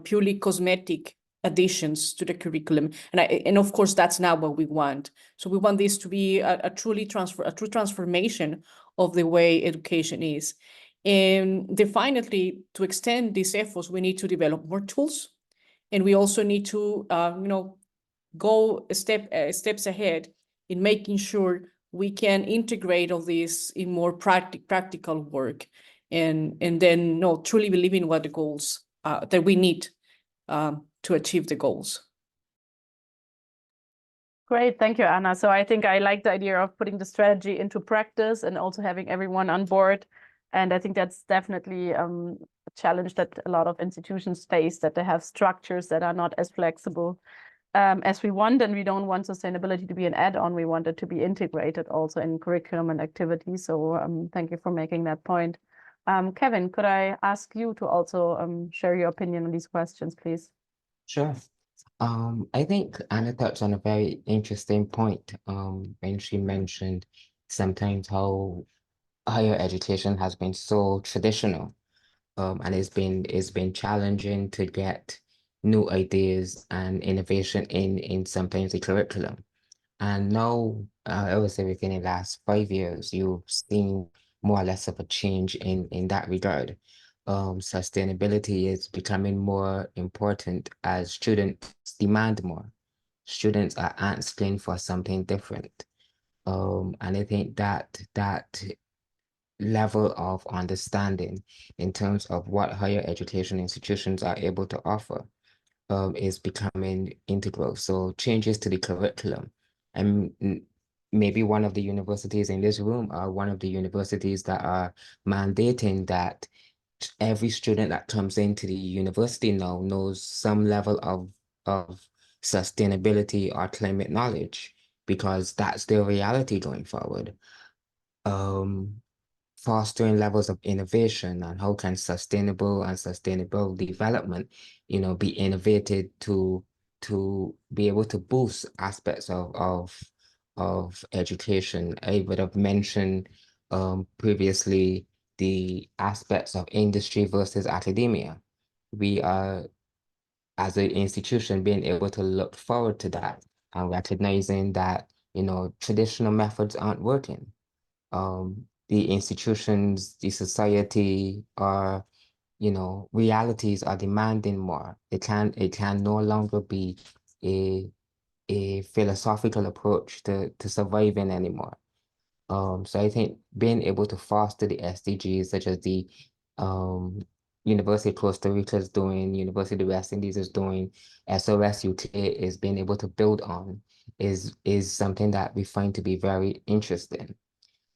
purely cosmetic additions to the curriculum. And of course, that's not what we want. So we want this to be a true transformation of the way education is. And definitely, to extend these efforts, we need to develop more tools, and we also need to, go steps ahead in making sure we can integrate all this in more practical work, and then truly believe in what the goals that we need to achieve the goals. Great, thank you, Anna. So I think I like the idea of putting the strategy into practice and also having everyone on board. And I think that's definitely a challenge that a lot of institutions face, that they have structures that are not as flexible as we want, and we don't want sustainability to be an add-on. We want it to be integrated also in curriculum and activities. So thank you for making that point. Kevin, could I ask you to also share your opinion on these questions, please? Sure. I think Anna touched on a very interesting point when she mentioned sometimes how higher education has been so traditional, and it's been challenging to get new ideas and innovation in sometimes the curriculum. And now, I would say within the last 5 years, you've seen more or less of a change in that regard. Sustainability is becoming more important as students demand more. Students are asking for something different. And I think that level of understanding in terms of what higher education institutions are able to offer is becoming integral. So changes to the curriculum, and maybe one of the universities in this room are one of the universities that are mandating that every student that comes into the university now knows some level of sustainability or climate knowledge, because that's their reality going forward. Fostering levels of innovation, and how can sustainable development, be innovated to be able to boost aspects of education. I would have mentioned previously the aspects of industry versus academia. We are, as an institution, being able to look forward to that and recognizing that, traditional methods aren't working. The institutions, the society are, realities are demanding more. It can no longer be a philosophical approach to surviving anymore. So I think being able to foster the SDGs, such as the University of Costa Rica is doing, University of the West Indies is doing, SOS UK is being able to build on, is something that we find to be very interesting.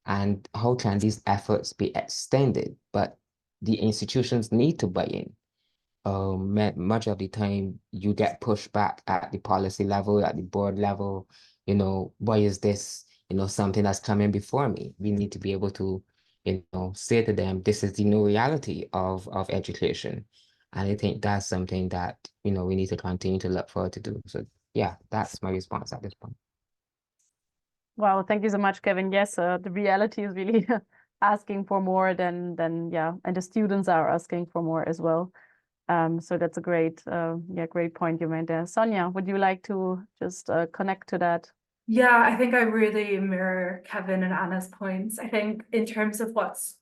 And how can these efforts be extended? But the institutions need to buy in. Much of the time you get pushback at the policy level, at the board level. Why is this, something that's coming before me? We need to be able to, say to them, this is the new reality of education. And I think that's something that, we need to continue to look forward to do. So yeah, that's my response at this point. Wow, thank you so much, Kevin. Yes, the reality is really asking for more than yeah, and the students are asking for more as well. So that's a great point you made there. Sonia, would you like to just connect to that? Yeah, I think I really mirror Kevin and Anna's points. I think in terms of what's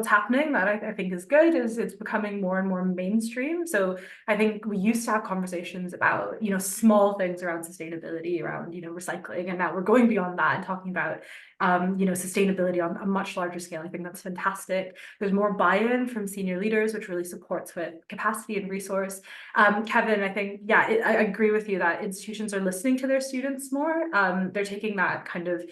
happening, that I think is good, is it's becoming more and more mainstream. So I think we used to have conversations about, small things around sustainability, around, recycling, and now we're going beyond that and talking about, sustainability on a much larger scale. I think that's fantastic. There's more buy-in from senior leaders, which really supports with capacity and resource. Kevin, I think, yeah, I agree with you that institutions are listening to their students more. They're taking that kind of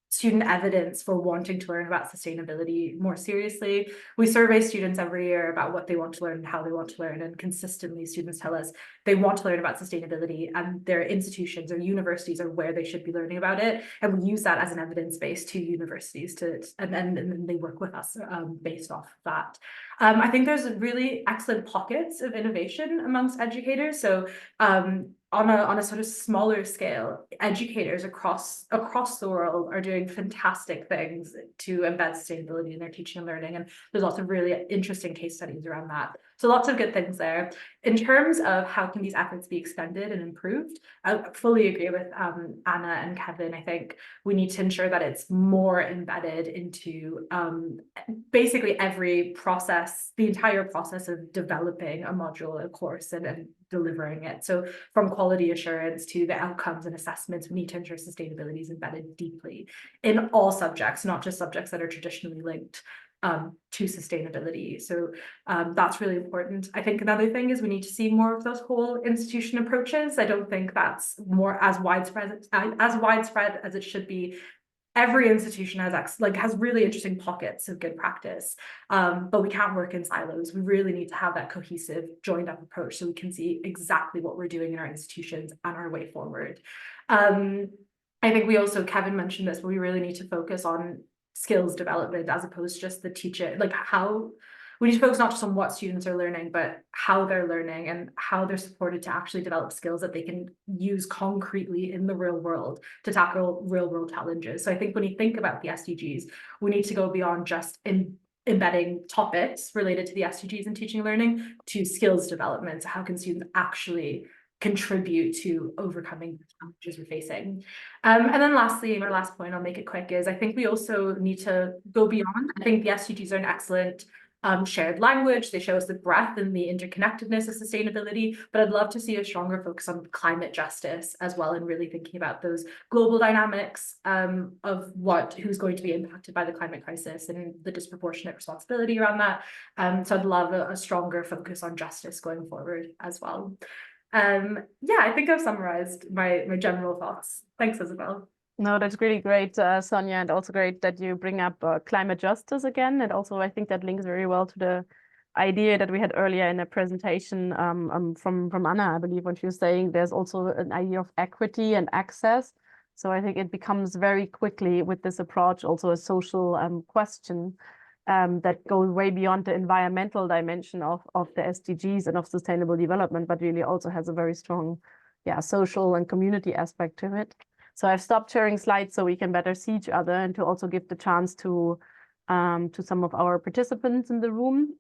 student evidence for wanting to learn about sustainability more seriously. We survey students every year about what they want to learn and how they want to learn, and consistently students tell us they want to learn about sustainability, and their institutions or universities are where they should be learning about it. And we use that as an evidence base to universities and then they work with us based off of that. I think there's really excellent pockets of innovation amongst educators. So on a sort of smaller scale, educators across the world are doing fantastic things to embed sustainability in their teaching and learning. And there's lots of really interesting case studies around that. So lots of good things there. In terms of how can these efforts be extended and improved, I fully agree with Anna and Kevin. I think we need to ensure that it's more embedded into basically every process, the entire process of developing a module, a course, and delivering it. So from quality assurance to the outcomes and assessments, we need to ensure sustainability is embedded deeply in all subjects, not just subjects that are traditionally linked to sustainability. So that's really important. I think another thing is we need to see more of those whole institution approaches. I don't think that's more as widespread as it should be. Every institution has really interesting pockets of good practice, but we can't work in silos. We really need to have that cohesive, joined up approach so we can see exactly what we're doing in our institutions and our way forward. I think we also, Kevin mentioned this, but we really need to focus on skills development as opposed to just the teacher, like how we need to focus not just on what students are learning, but how they're learning and how they're supported to actually develop skills that they can use concretely in the real world to tackle real world challenges. So I think when you think about the SDGs, we need to go beyond just embedding topics related to the SDGs in teaching and learning to skills development. So how can students actually contribute to overcoming the challenges we're facing? And then lastly, my last point, I'll make it quick, is I think we also need to go beyond. I think the SDGs are an excellent shared language. They show us the breadth and the interconnectedness of sustainability, but I'd love to see a stronger focus on climate justice as well, and really thinking about those global dynamics of who's going to be impacted by the climate crisis and the disproportionate responsibility around that. So I'd love a stronger focus on justice going forward as well. Yeah, I think I've summarized my general thoughts. Thanks, Isabel. No, that's really great, Sonia, and also great that you bring up climate justice again. And also, I think that links very well to the idea that we had earlier in a presentation from Anna, I believe, when she was saying there's also an idea of equity and access. So I think it becomes very quickly with this approach also a social question that goes way beyond the environmental dimension of the SDGs and of sustainable development, but really also has a very strong, social and community aspect to it. So I've stopped sharing slides so we can better see each other, and to also give the chance to some of our participants in the room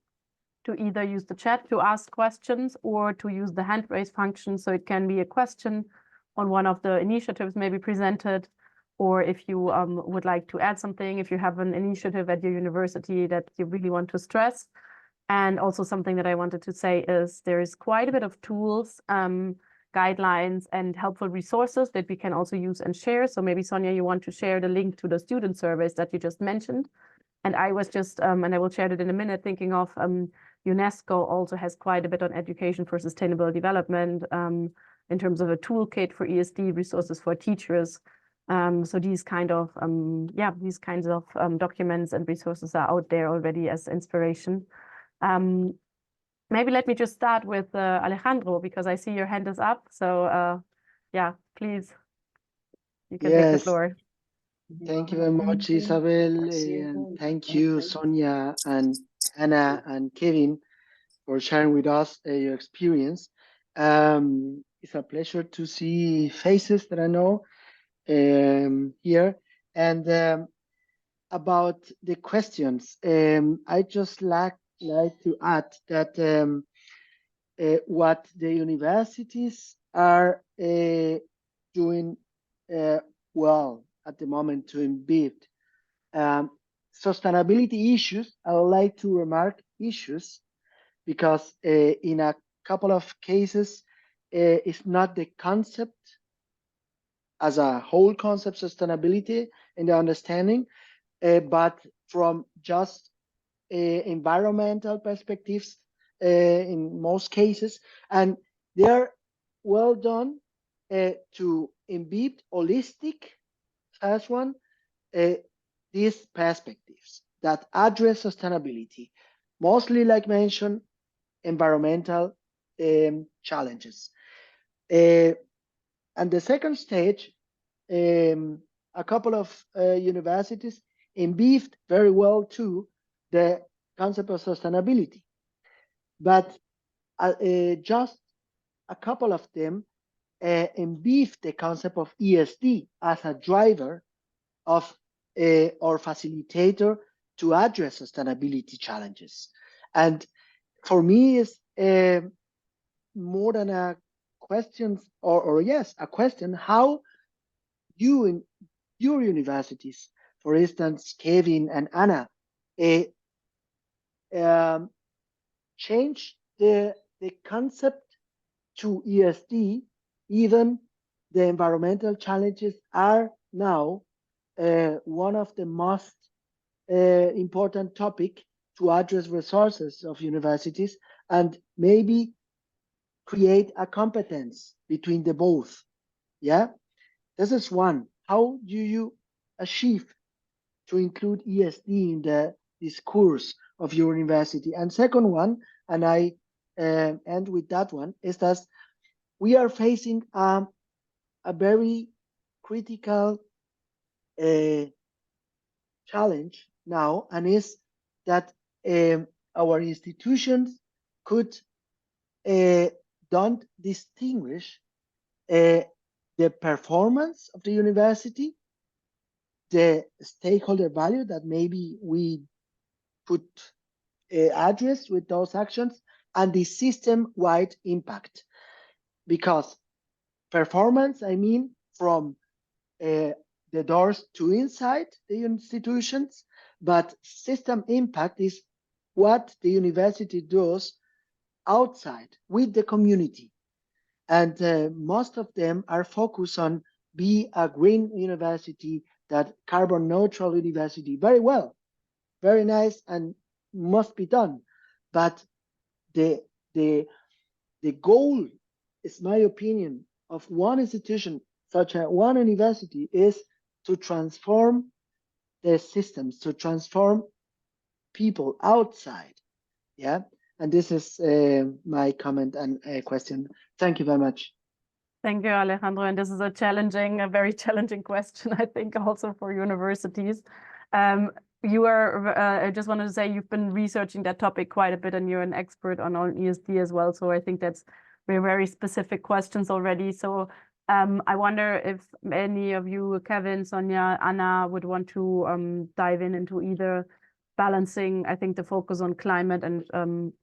to either use the chat to ask questions or to use the hand raise function. So it can be a question on one of the initiatives maybe presented, or if you would like to add something, if you have an initiative at your university that you really want to stress. And also something that I wanted to say is there is quite a bit of tools, guidelines and helpful resources that we can also use and share. So maybe Sonia, you want to share the link to the student surveys that you just mentioned. And I was just, and I will share it in a minute, thinking of UNESCO also has quite a bit on education for sustainable development in terms of a toolkit for ESD resources for teachers. So these kind of, these kinds of documents and resources are out there already as inspiration. Maybe let me just start with Alejandro, because I see your hand is up. So please, you can take the floor. Thank you very much, Isabel. And thank you, Sonia and Anna and Kevin, for sharing with us your experience. It's a pleasure to see faces that I know here. And about the questions, I just like to add that what the universities are doing well at the moment to embed sustainability issues. I would like to remark issues because in a couple of cases, it's not the concept as a whole concept sustainability in the understanding, but from just environmental perspectives in most cases, and they're well done to embed holistic as one these perspectives that address sustainability, mostly like mentioned environmental challenges. And the second stage, a couple of universities embed very well too the concept of sustainability, but just a couple of them embed the concept of ESD as a driver of or facilitator to address sustainability challenges. And for me, it's more than a question, or yes, a question, how you in your universities, for instance, Kevin and Anna, change the concept to ESD, even the environmental challenges are now one of the most important topic to address resources of universities and maybe create a competence between the both. Yeah, this is one. How do you achieve to include ESD in the discourse of your university? And second one, and I end with that one, is that we are facing a very critical challenge now, and is that our institutions could don't distinguish the performance of the university, the stakeholder value that maybe we could address with those actions, and the system-wide impact. Because performance, I mean, from the doors to inside the institutions, but system impact is what the university does outside with the community. And most of them are focused on be a green university, that carbon neutral university. Very well, very nice, and must be done. But the goal, is my opinion, of one institution, such as one university, is to transform the systems, to transform people outside. Yeah, and this is my comment and question. Thank you very much. Thank you, Alejandro. And this is a very challenging question, I think, also for universities. I just wanted to say you've been researching that topic quite a bit, and you're an expert on ESD as well. So I think that's very specific questions already. So I wonder if any of you, Kevin, Sonia, Anna, would want to dive into either balancing, I think, the focus on climate and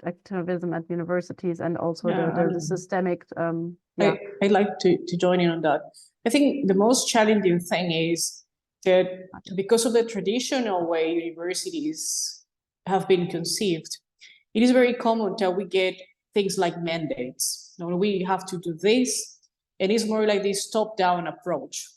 activism at universities, and also the systemic. I'd like to join in on that. I think the most challenging thing is that because of the traditional way universities have been conceived, it is very common that we get things like mandates. We have to do this, and it's more like this top-down approach.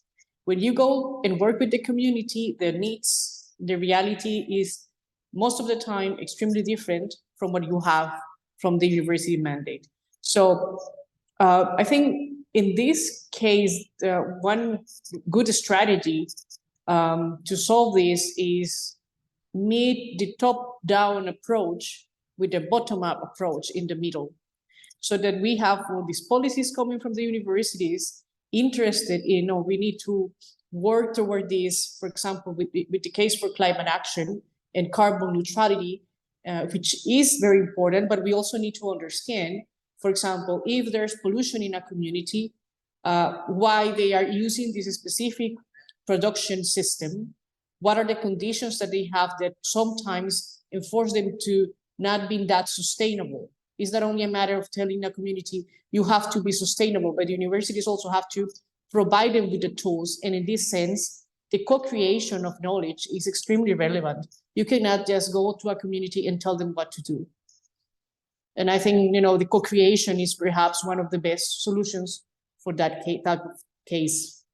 When you go and work with the community, the needs, the reality is most of the time extremely different from what you have from the university mandate. So I think in this case, one good strategy to solve this is meet the top-down approach with the bottom-up approach in the middle, so that we have all these policies coming from the universities interested in, we need to work toward this, for example, with the case for climate action and carbon neutrality, which is very important, but we also need to understand, for example, if there's pollution in a community, why they are using this specific production system, what are the conditions that they have that sometimes enforce them to not being that sustainable. Is that only a matter of telling a community you have to be sustainable, but the universities also have to provide them with the tools. And in this sense, the co-creation of knowledge is extremely relevant. You cannot just go to a community and tell them what to do. And I think, the co-creation is perhaps one of the best solutions for that type of case.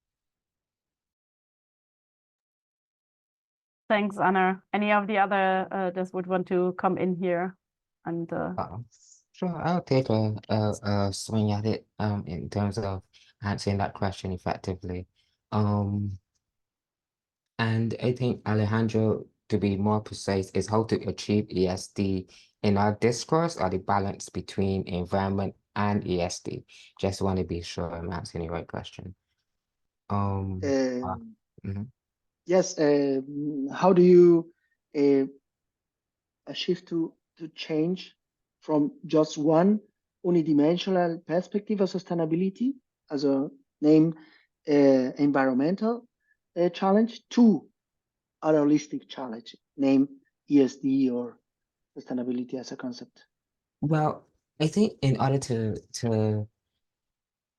Thanks, Anna. Any of the other that would want to come in here? And sure, I'll take a swing at it in terms of answering that question effectively. And I think, Alejandro, to be more precise, is how to achieve ESD in our discourse, or the balance between environment and ESD. Just want to be sure I'm answering the right question. Yes, how do you achieve to change from just one unidimensional perspective of sustainability as a name environmental challenge to a holistic challenge, name ESD or sustainability as a concept? Well, I think in order to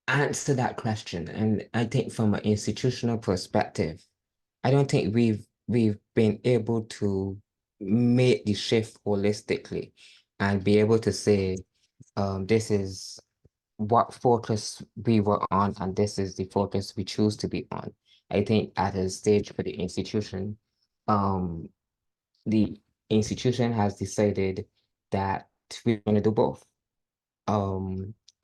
answer that question, and I think from an institutional perspective, I don't think we've been able to make the shift holistically and be able to say this is what focus we were on, and this is the focus we choose to be on. I think at a stage for the institution, the institution has decided that we're going to do both.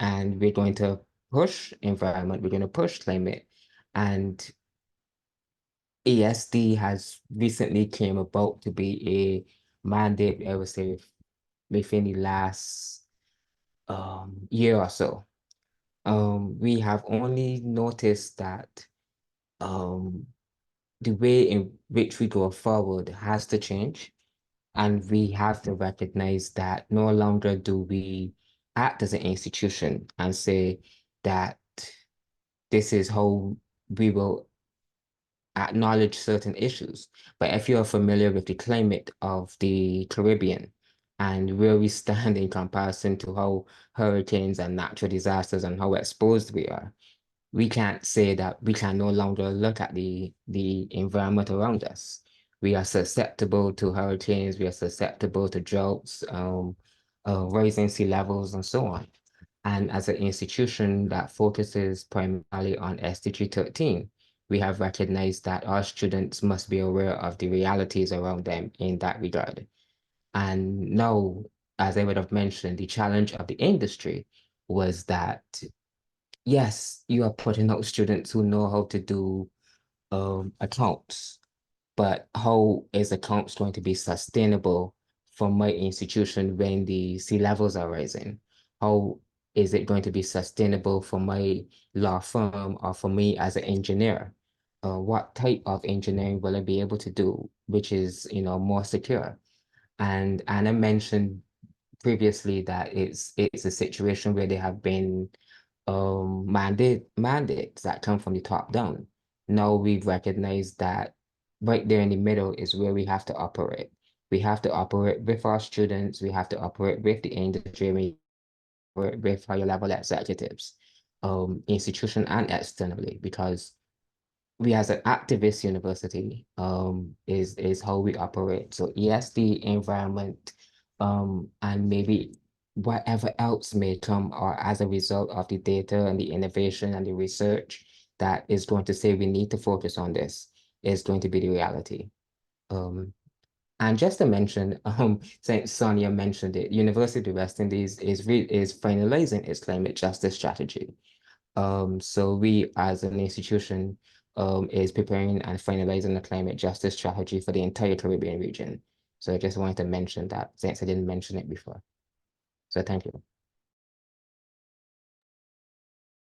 And we're going to push environment, we're going to push climate, and ESD has recently came about to be a mandate, I would say, within the last year or so. We have only noticed that the way in which we go forward has to change, and we have to recognize that no longer do we act as an institution and say that this is how we will acknowledge certain issues. But if you're familiar with the climate of the Caribbean and where we stand in comparison to how hurricanes and natural disasters and how exposed we are, we can't say that we can no longer look at the environment around us. We are susceptible to hurricanes, we are susceptible to droughts, rising sea levels, and so on. And as an institution that focuses primarily on SDG 13, we have recognized that our students must be aware of the realities around them in that regard. And now, as I would have mentioned, the challenge of the industry was that, yes, you are putting out students who know how to do accounts, but how is accounts going to be sustainable for my institution when the sea levels are rising? How is it going to be sustainable for my law firm or for me as an engineer? What type of engineering will I be able to do, which is, more secure? And Anna mentioned previously that it's a situation where there have been mandates that come from the top down. Now we've recognized that right there in the middle is where we have to operate. We have to operate with our students, we have to operate with the industry, we operate with higher level executives, institution and externally, because we as an activist university is how we operate. So ESD, environment, and maybe whatever else may come or as a result of the data and the innovation and the research that is going to say we need to focus on this is going to be the reality. And just to mention, since Sonia mentioned it, University of the West Indies is finalizing its climate justice strategy. So we as an institution is preparing and finalizing the climate justice strategy for the entire Caribbean region. So I just wanted to mention that since I didn't mention it before. So thank you.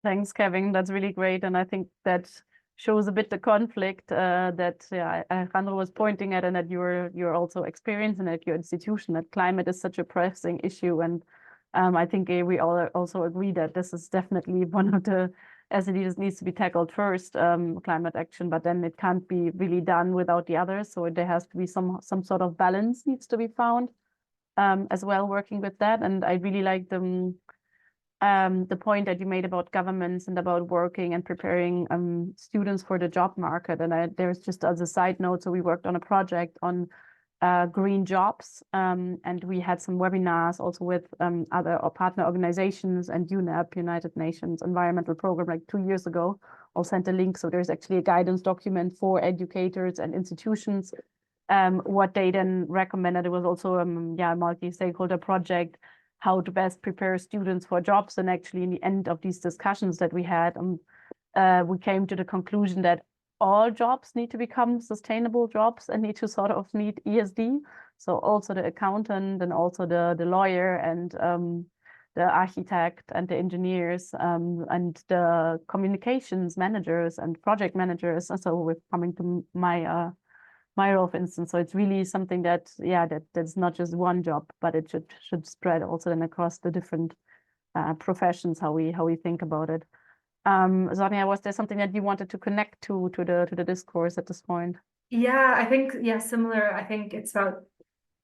Thanks, Kevin. That's really great. And I think that shows a bit the conflict that Alejandro was pointing at, and that you're also experiencing at your institution, that climate is such a pressing issue. And I think we all also agree that this is definitely one of the SDGs that needs to be tackled first, climate action, but then it can't be really done without the others. So there has to be some sort of balance needs to be found as well, working with that. And I really like the point that you made about governments and about working and preparing students for the job market. And there's just as a side note, so we worked on a project on green jobs, and we had some webinars also with other or partner organizations and UNEP, United Nations Environmental Program, like 2 years ago. I'll send a link. So there's actually a guidance document for educators and institutions. What they then recommended, it was also a multi-stakeholder project, how to best prepare students for jobs. And actually in the end of these discussions that we had, we came to the conclusion that all jobs need to become sustainable jobs and need to sort of need ESD. So also the accountant and also the lawyer and the architect and the engineers and the communications managers and project managers. And so we're coming to my role, for instance. So it's really something that, that's not just one job, but it should spread also then across the different professions, how we think about it. Sonia, was there something that you wanted to connect to the discourse at this point? Yeah, I think, similar. I think it's about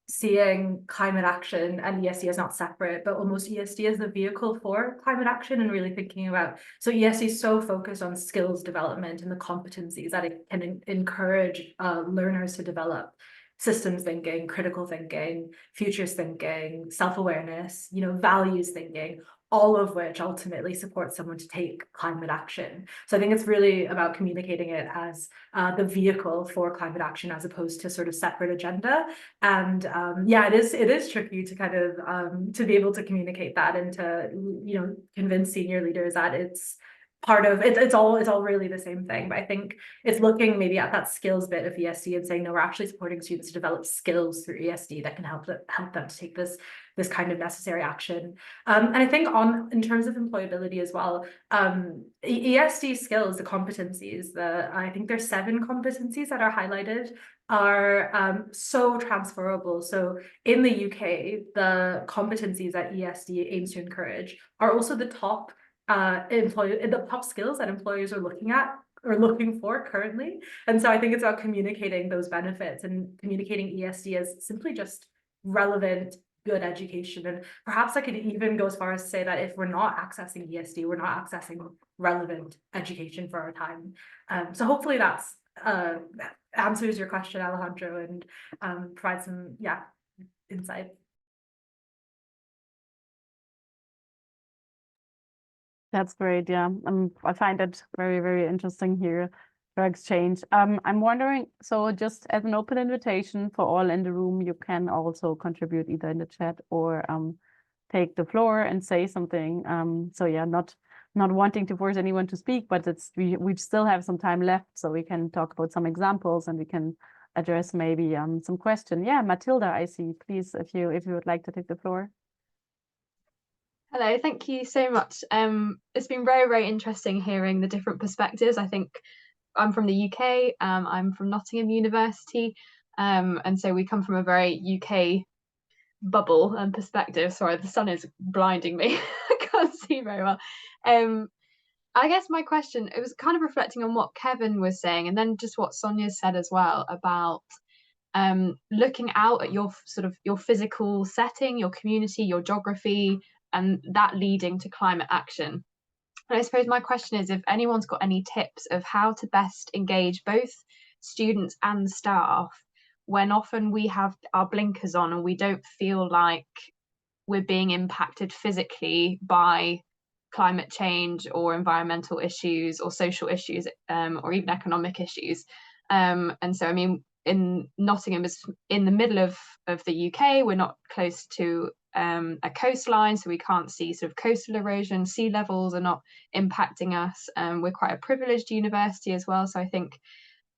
seeing climate action and ESD as not separate, but almost ESD as the vehicle for climate action, and really thinking about, so ESD is so focused on skills development and the competencies that it can encourage learners to develop. systems thinking, critical thinking, futures thinking, self-awareness, values thinking, all of which ultimately support someone to take climate action. So I think it's really about communicating it as the vehicle for climate action as opposed to sort of separate agenda. And yeah, it is tricky to kind of to be able to communicate that and to convince senior leaders that it's part of it. It's all really the same thing. But I think it's looking maybe at that skills bit of ESD and saying, no, we're actually supporting students to develop skills through ESD that can help them to take this kind of necessary action. And I think in terms of employability as well, ESD skills, the competencies, I think there's 7 competencies that are highlighted, are so transferable. So in the UK, the competencies that ESD aims to encourage are also the top top skills that employers are looking for currently. And so I think it's about communicating those benefits and communicating ESD as simply just relevant, good education. And perhaps I could even go as far as to say that if we're not accessing ESD, we're not accessing relevant education for our time. So hopefully that's answers your question, Alejandro, and provides some insight. That's great. Yeah, I find it very, very interesting here, our exchange. I'm wondering, so just as an open invitation for all in the room, you can also contribute either in the chat or take the floor and say something. So yeah, not wanting to force anyone to speak, but we still have some time left, so we can talk about some examples and we can address maybe some question. Yeah, Matilda, I see. Please, if you would like to take the floor. Hello, thank you so much. It's been very, very interesting hearing the different perspectives. I think I'm from the UK, I'm from Nottingham University, and so we come from a very UK bubble and perspective. Sorry, the sun is blinding me. I can't see very well. I guess my question, it was kind of reflecting on what Kevin was saying, and then just what Sonia said as well about looking out at your physical setting, your community, your geography, and that leading to climate action. And I suppose my question is if anyone's got any tips of how to best engage both students and staff when often we have our blinkers on and we don't feel like we're being impacted physically by climate change or environmental issues or social issues, or even economic issues. And so, I mean, in Nottingham is in the middle of the UK. We're not close to a coastline, so we can't see sort of coastal erosion. Sea levels are not impacting us. We're quite a privileged university as well, so I think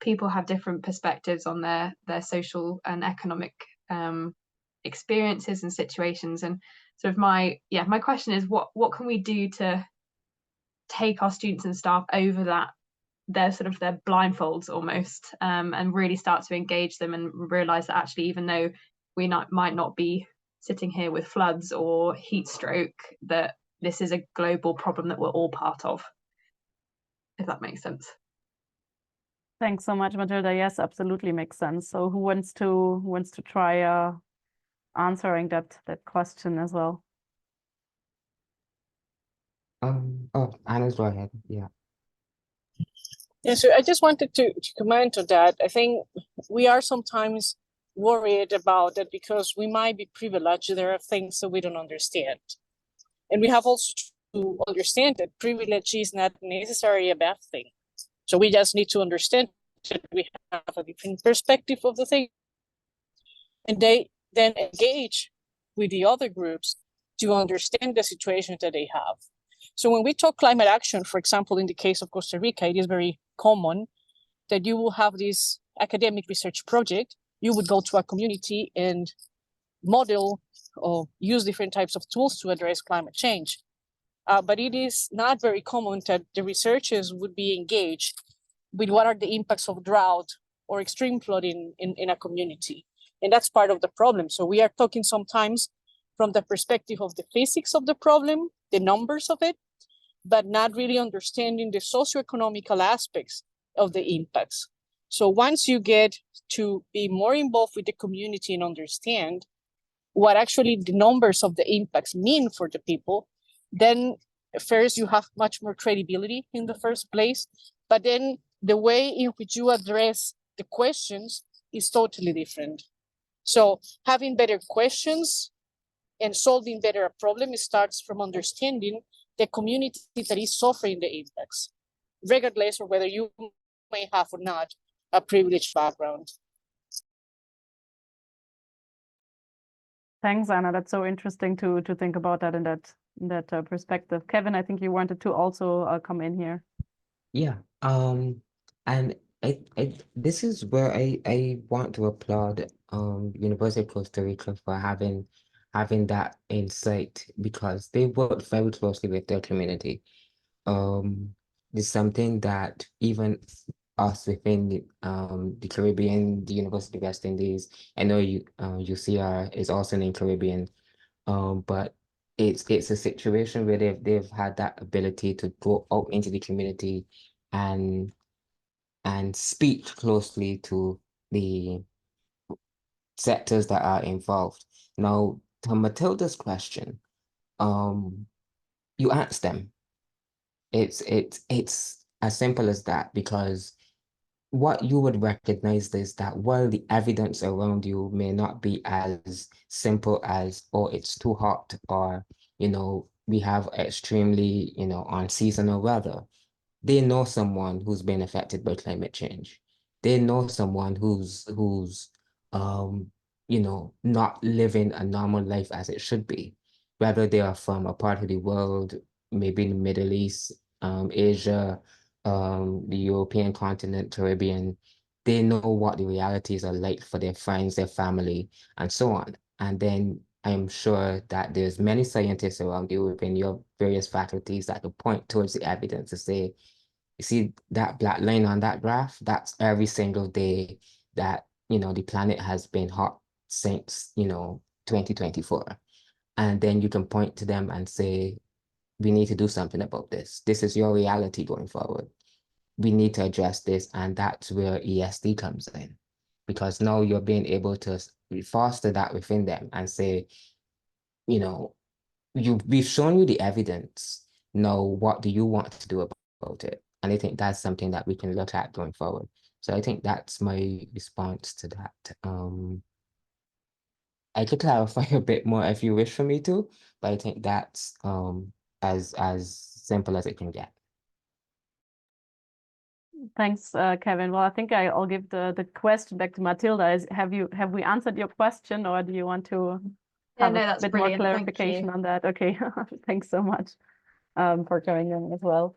people have different perspectives on their social and economic experiences and situations. And sort of my question is, what can we do to take our students and staff over that, their blindfolds almost, and really start to engage them and realize that actually, even though we might not be sitting here with floods or heat stroke, that this is a global problem that we're all part of, if that makes sense. Thanks so much, Matilda. Yes, absolutely makes sense. So who wants to try answering that question as well? Anna's, go ahead. Yeah. Yeah, so I just wanted to comment on that. I think we are sometimes worried about that because we might be privileged. There are things that we don't understand. And we have also to understand that privilege is not necessarily a bad thing. So we just need to understand that we have a different perspective of the thing. And they then engage with the other groups to understand the situation that they have. So when we talk climate action, for example, in the case of Costa Rica, it is very common that you will have this academic research project. You would go to a community and model or use different types of tools to address climate change. But it is not very common that the researchers would be engaged with what are the impacts of drought or extreme flooding in a community. And that's part of the problem. So we are talking sometimes from the perspective of the physics of the problem, the numbers of it, but not really understanding the socioeconomical aspects of the impacts. So once you get to be more involved with the community and understand what actually the numbers of the impacts mean for the people, then first you have much more credibility in the first place, but then the way in which you address the questions is totally different. So having better questions and solving better a problem starts from understanding the community that is suffering the impacts, regardless of whether you may have or not a privileged background. Thanks, Anna. That's so interesting to think about that in that perspective. Kevin, I think you wanted to also come in here. Yeah. And this is where I want to applaud University of Costa Rica for having that insight, because they work very closely with their community. It's something that even us within the Caribbean, the University of West Indies, I know UCR is also in the Caribbean, but it's a situation where they've had that ability to go out into the community and speak closely to the sectors that are involved. Now, to Matilda's question, you ask them. It's as simple as that, because what you would recognize is that while the evidence around you may not be as simple as, oh, it's too hot, or, we have extremely, unseasonal weather, they know someone who's been affected by climate change. They know someone who's not living a normal life as it should be, whether they are from a part of the world, maybe in the Middle East, Asia, the European continent, Caribbean. They know what the realities are like for their friends, their family, and so on. And then I'm sure that there's many scientists around you within your various faculties that will point towards the evidence to say, you see that black line on that graph? That's every single day that, the planet has been hot since, 2024. And then you can point to them and say, we need to do something about this. This is your reality going forward. We need to address this. And that's where ESD comes in, because now you're being able to foster that within them and say, we've shown you the evidence. Now, what do you want to do about it? And I think that's something that we can look at going forward. So I think that's my response to that. I could clarify a bit more if you wish for me to, but I think that's as simple as it can get. Thanks, Kevin. Well, I think I'll give the question back to Matilda. Have we answered your question, or do you want to Yeah, have no, a that's bit brilliant. more Thank clarification you. on that? Okay, thanks so much for coming in as well.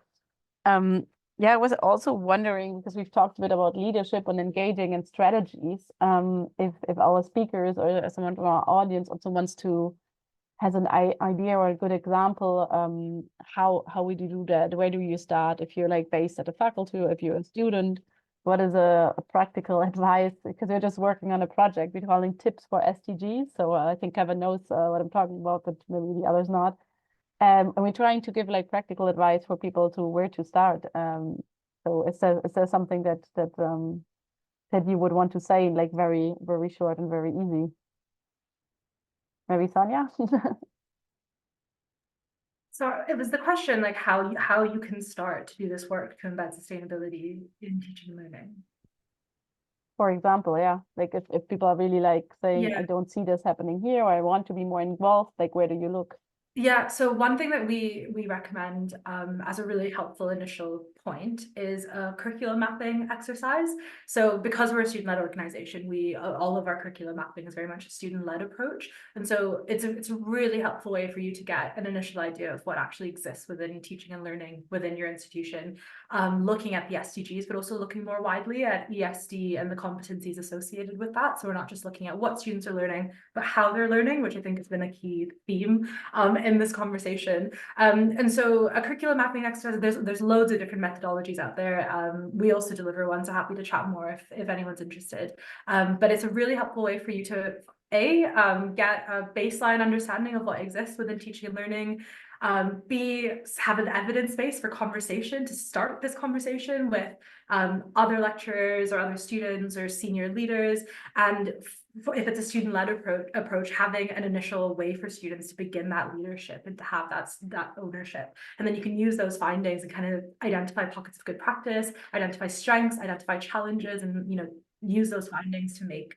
Yeah, I was also wondering, because we've talked a bit about leadership and engaging and strategies, if our speakers or someone from our audience also has an idea or a good example, how we do that. Where do you start if you're like based at a faculty, or if you're a student? What is a practical advice? Because we're just working on a project, we're calling tips for SDGs. So I think Kevin knows what I'm talking about, but maybe the others not. And we're trying to give like practical advice for people to where to start. So is there something that you would want to say, like very, very short and very easy? Maybe Sonia? So it was the question, like how you can start to do this work to embed sustainability in teaching and learning. For example, yeah, like if people are really like saying, Yeah. I don't see this happening here, or I want to be more involved, like where do you look? Yeah, so one thing that we recommend as a really helpful initial point is a curriculum mapping exercise. So because we're a student-led organization, all of our curriculum mapping is very much a student-led approach. And so it's a really helpful way for you to get an initial idea of what actually exists within teaching and learning within your institution, looking at the SDGs, but also looking more widely at ESD and the competencies associated with that. So we're not just looking at what students are learning, but how they're learning, which I think has been a key theme in this conversation. And so a curriculum mapping exercise, there's loads of different methodologies out there. We also deliver one, so happy to chat more if anyone's interested. But it's a really helpful way for you to get a baseline understanding of what exists within teaching and learning, B, have an evidence base for conversation, to start this conversation with other lecturers or other students or senior leaders, and if it's a student-led approach, having an initial way for students to begin that leadership and to have that ownership. And then you can use those findings and kind of identify pockets of good practice, identify strengths, identify challenges, and use those findings to make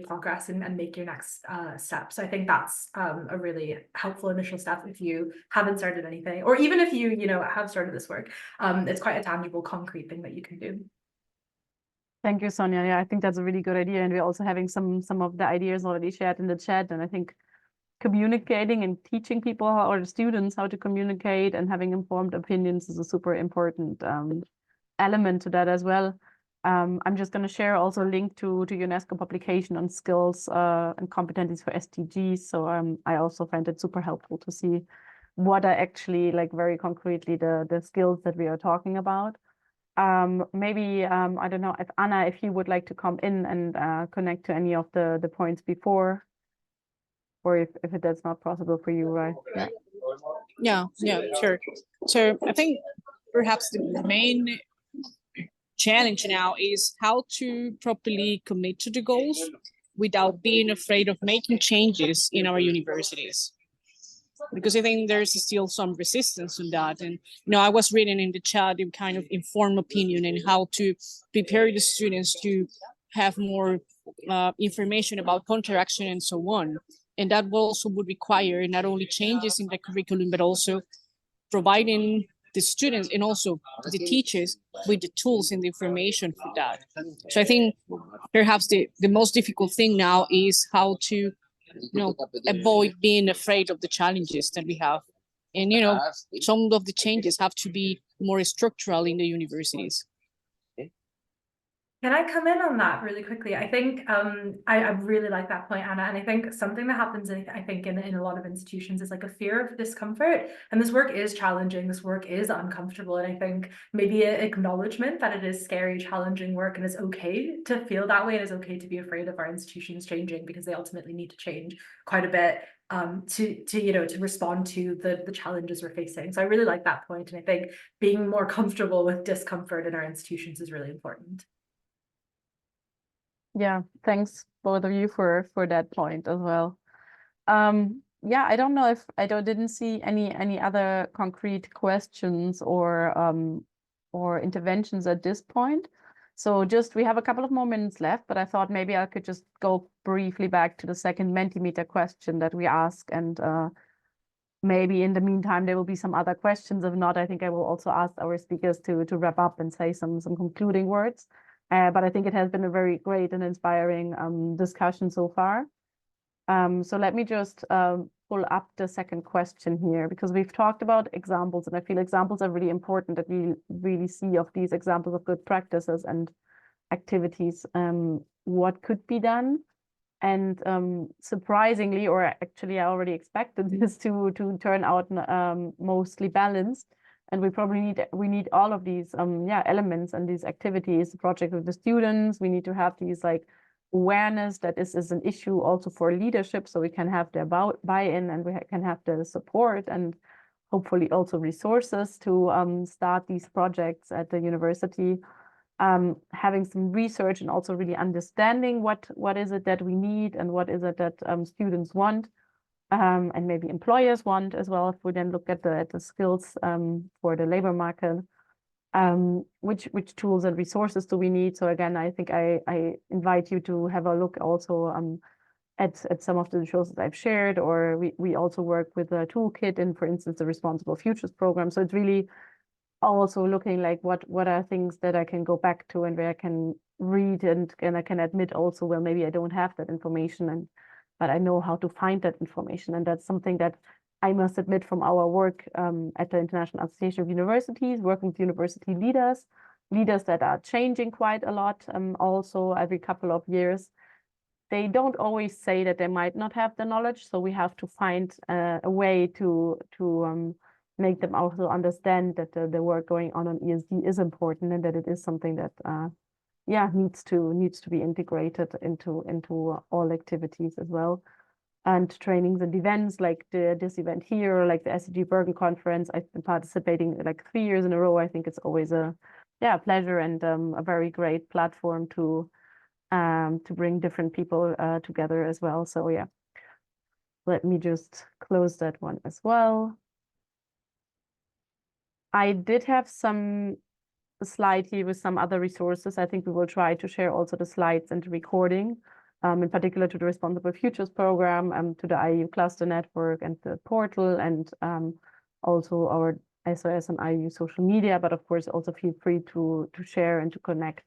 progress and make your next step. So I think that's a really helpful initial step if you haven't started anything, or even if you have started this work. It's quite a tangible, concrete thing that you can do. Thank you, Sonia. Yeah, I think that's a really good idea, and we're also having some of the ideas already shared in the chat. And I think communicating and teaching people or the students how to communicate and having informed opinions is a super important element to that as well. I'm just going to share also a link to UNESCO publication on skills and competencies for SDGs. So I also find it super helpful to see what are actually like very concretely the skills that we are talking about. Maybe I don't know if Anna, if you would like to come in and connect to any of the points before, or if that's not possible for you, right? Yeah, sure. So I think perhaps the main challenge now is how to properly commit to the goals without being afraid of making changes in our universities. Because I think there's still some resistance on that. And I was reading in the chat a kind of informed opinion and how to prepare the students to have more information about counteraction and so on. And that also would require not only changes in the curriculum, but also providing the students and also the teachers with the tools and the information for that. So I think perhaps the most difficult thing now is how to avoid being afraid of the challenges that we have. And, some of the changes have to be more structural in the universities. Can I come in on that really quickly? I think I really like that point, Anna. And I think something that happens, I think, in a lot of institutions is like a fear of discomfort. And this work is challenging. This work is uncomfortable. And I think maybe an acknowledgement that it is scary, challenging work, and it's okay to feel that way. And it's okay to be afraid of our institutions changing, because they ultimately need to change quite a bit to respond to the challenges we're facing. So I really like that point. And I think being more comfortable with discomfort in our institutions is really important. Yeah, thanks both of you for that point as well. Yeah, I don't know if didn't see any other concrete questions or interventions at this point. So we have a couple of more minutes left, but I thought maybe I could just go briefly back to the second Mentimeter question that we asked, and maybe in the meantime there will be some other questions. If not, I think I will also ask our speakers to wrap up and say some concluding words. But I think it has been a very great and inspiring discussion so far. So let me just pull up the second question here, because we've talked about examples, and I feel examples are really important, that we really see of these examples of good practices and activities, what could be done. And surprisingly, or actually I already expected this to turn out mostly balanced. And we need all of these elements and these activities, the project with the students. We need to have these like awareness that this is an issue also for leadership, so we can have their buy-in, and we can have the support and hopefully also resources to start these projects at the university. Having some research and also really understanding what is it that we need and what is it that students want. And maybe employers want as well, if we then look at the skills for the labor market. Which tools and resources do we need? So again, I think I invite you to have a look also at some of the resources I've shared, or we also work with a toolkit in, for instance, the Responsible Futures program. So it's really also looking like what are things that I can go back to and where I can read, and I can admit also, well, maybe I don't have that information, but I know how to find that information. And that's something that I must admit from our work at the International Association of Universities, working with university leaders that are changing quite a lot also every couple of years. They don't always say that they might not have the knowledge, so we have to find a way to make them also understand that the work going on ESD is important, and that it is something that needs to be integrated into all activities as well. And trainings and events like this event here, or like the SDG Bergen Conference. I've been participating like 3 years in a row. I think it's always a pleasure and a very great platform to bring different people together as well. So yeah, let me just close that one as well. I did have some slide here with some other resources. I think we will try to share also the slides and the recording, in particular to the Responsible Futures program, to the IAU cluster network and the portal, and also our SOS and IAU social media. But of course, also feel free to share and to connect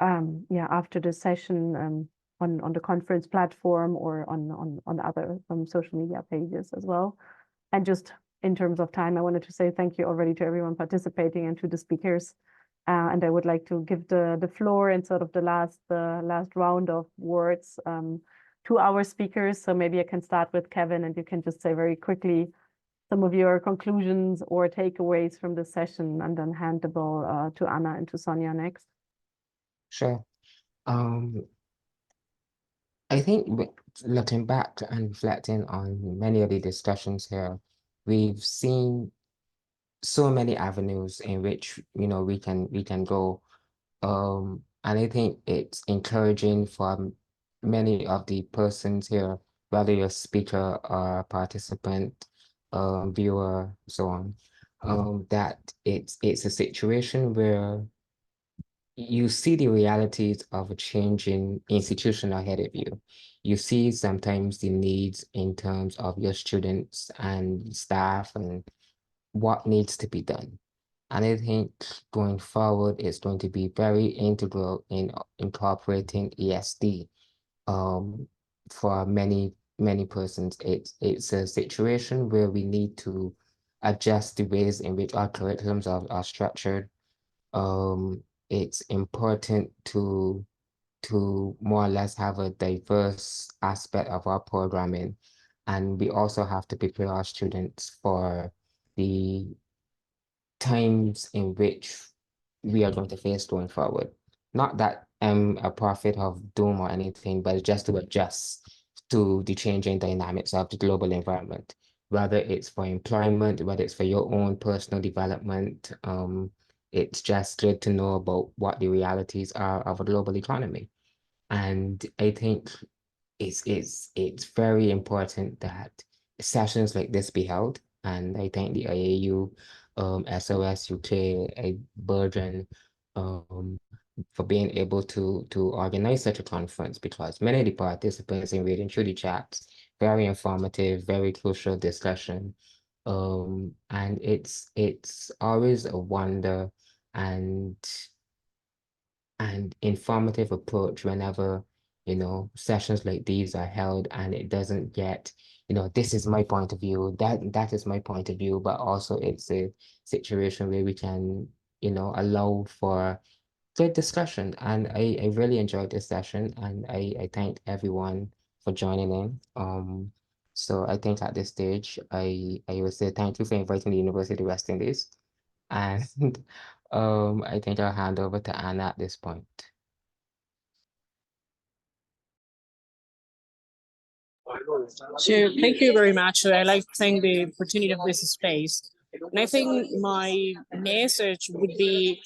after the session on the conference platform or on other social media pages as well. And just in terms of time, I wanted to say thank you already to everyone participating and to the speakers. And I would like to give the floor and sort of the last round of words to our speakers. So maybe I can start with Kevin, and you can just say very quickly some of your conclusions or takeaways from the session, and then hand the ball to Anna and to Sonia next. Sure. I think looking back and reflecting on many of the discussions here, we've seen so many avenues in which we can go. And I think it's encouraging for many of the persons here, whether you're a speaker or a participant, viewer, so on, that it's a situation where you see the realities of a changing institution ahead of you. You see sometimes the needs in terms of your students and staff and what needs to be done. And I think going forward, it's going to be very integral in incorporating ESD. For many persons, it's a situation where we need to adjust the ways in which our curriculums are structured. It's important to more or less have a diverse aspect of our programming. And we also have to prepare our students for the times in which we are going to face going forward. Not that I'm a prophet of doom or anything, but just to adjust to the changing dynamics of the global environment, whether it's for employment, whether it's for your own personal development. It's just good to know about what the realities are of a global economy. And I think it's very important that sessions like this be held. And I thank the IAU, SOS UK, Bergen, for being able to organize such a conference, because many of the participants in reading through the chats, very informative, very crucial discussion. And it's always a wonder and informative approach whenever sessions like these are held, and it doesn't get this is my point of view, that is my point of view, but also it's a situation where we can allow for good discussion. And I really enjoyed this session, and I thank everyone for joining in. So I think at this stage I would say thank you for inviting the University of West Indies, and I think I'll hand over to Anna at this point. So thank you very much. I like to thank the opportunity of this space. And I think my message would be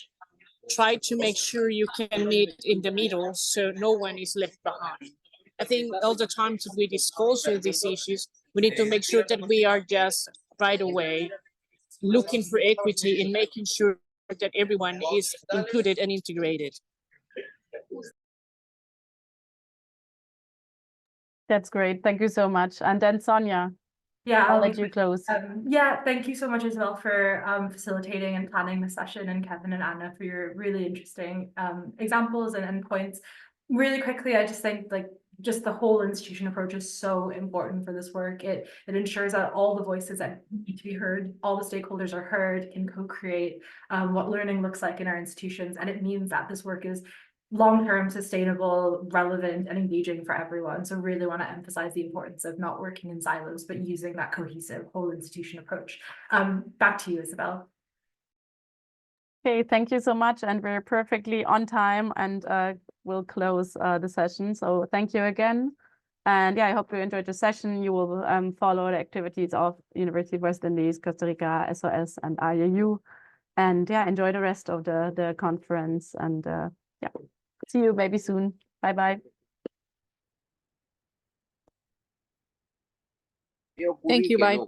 try to make sure you can meet in the middle so no one is left behind. I think all the times that we discuss all these issues, we need to make sure that we are just right away looking for equity and making sure that everyone is included and integrated. That's great. Thank you so much. And then Sonia, Yeah, I'll let you close. Yeah, thank you so much as well for facilitating and planning the session, and Kevin and Anna for your really interesting examples and points. Really quickly, I just think just the whole institution approach is so important for this work. It ensures that all the voices that need to be heard, all the stakeholders are heard, can co-create what learning looks like in our institutions. And it means that this work is long-term, sustainable, relevant, and engaging for everyone. So really want to emphasize the importance of not working in silos, but using that cohesive whole institution approach. Back to you, Isabel. Okay, thank you so much. And we're perfectly on time, and we'll close the session. So thank you again. And yeah, I hope you enjoyed the session. You will follow the activities of University of West Indies, Costa Rica, SOS, and IAU. And yeah, enjoy the rest of the conference. And yeah, see you maybe soon. Bye-bye. Thank you, bye.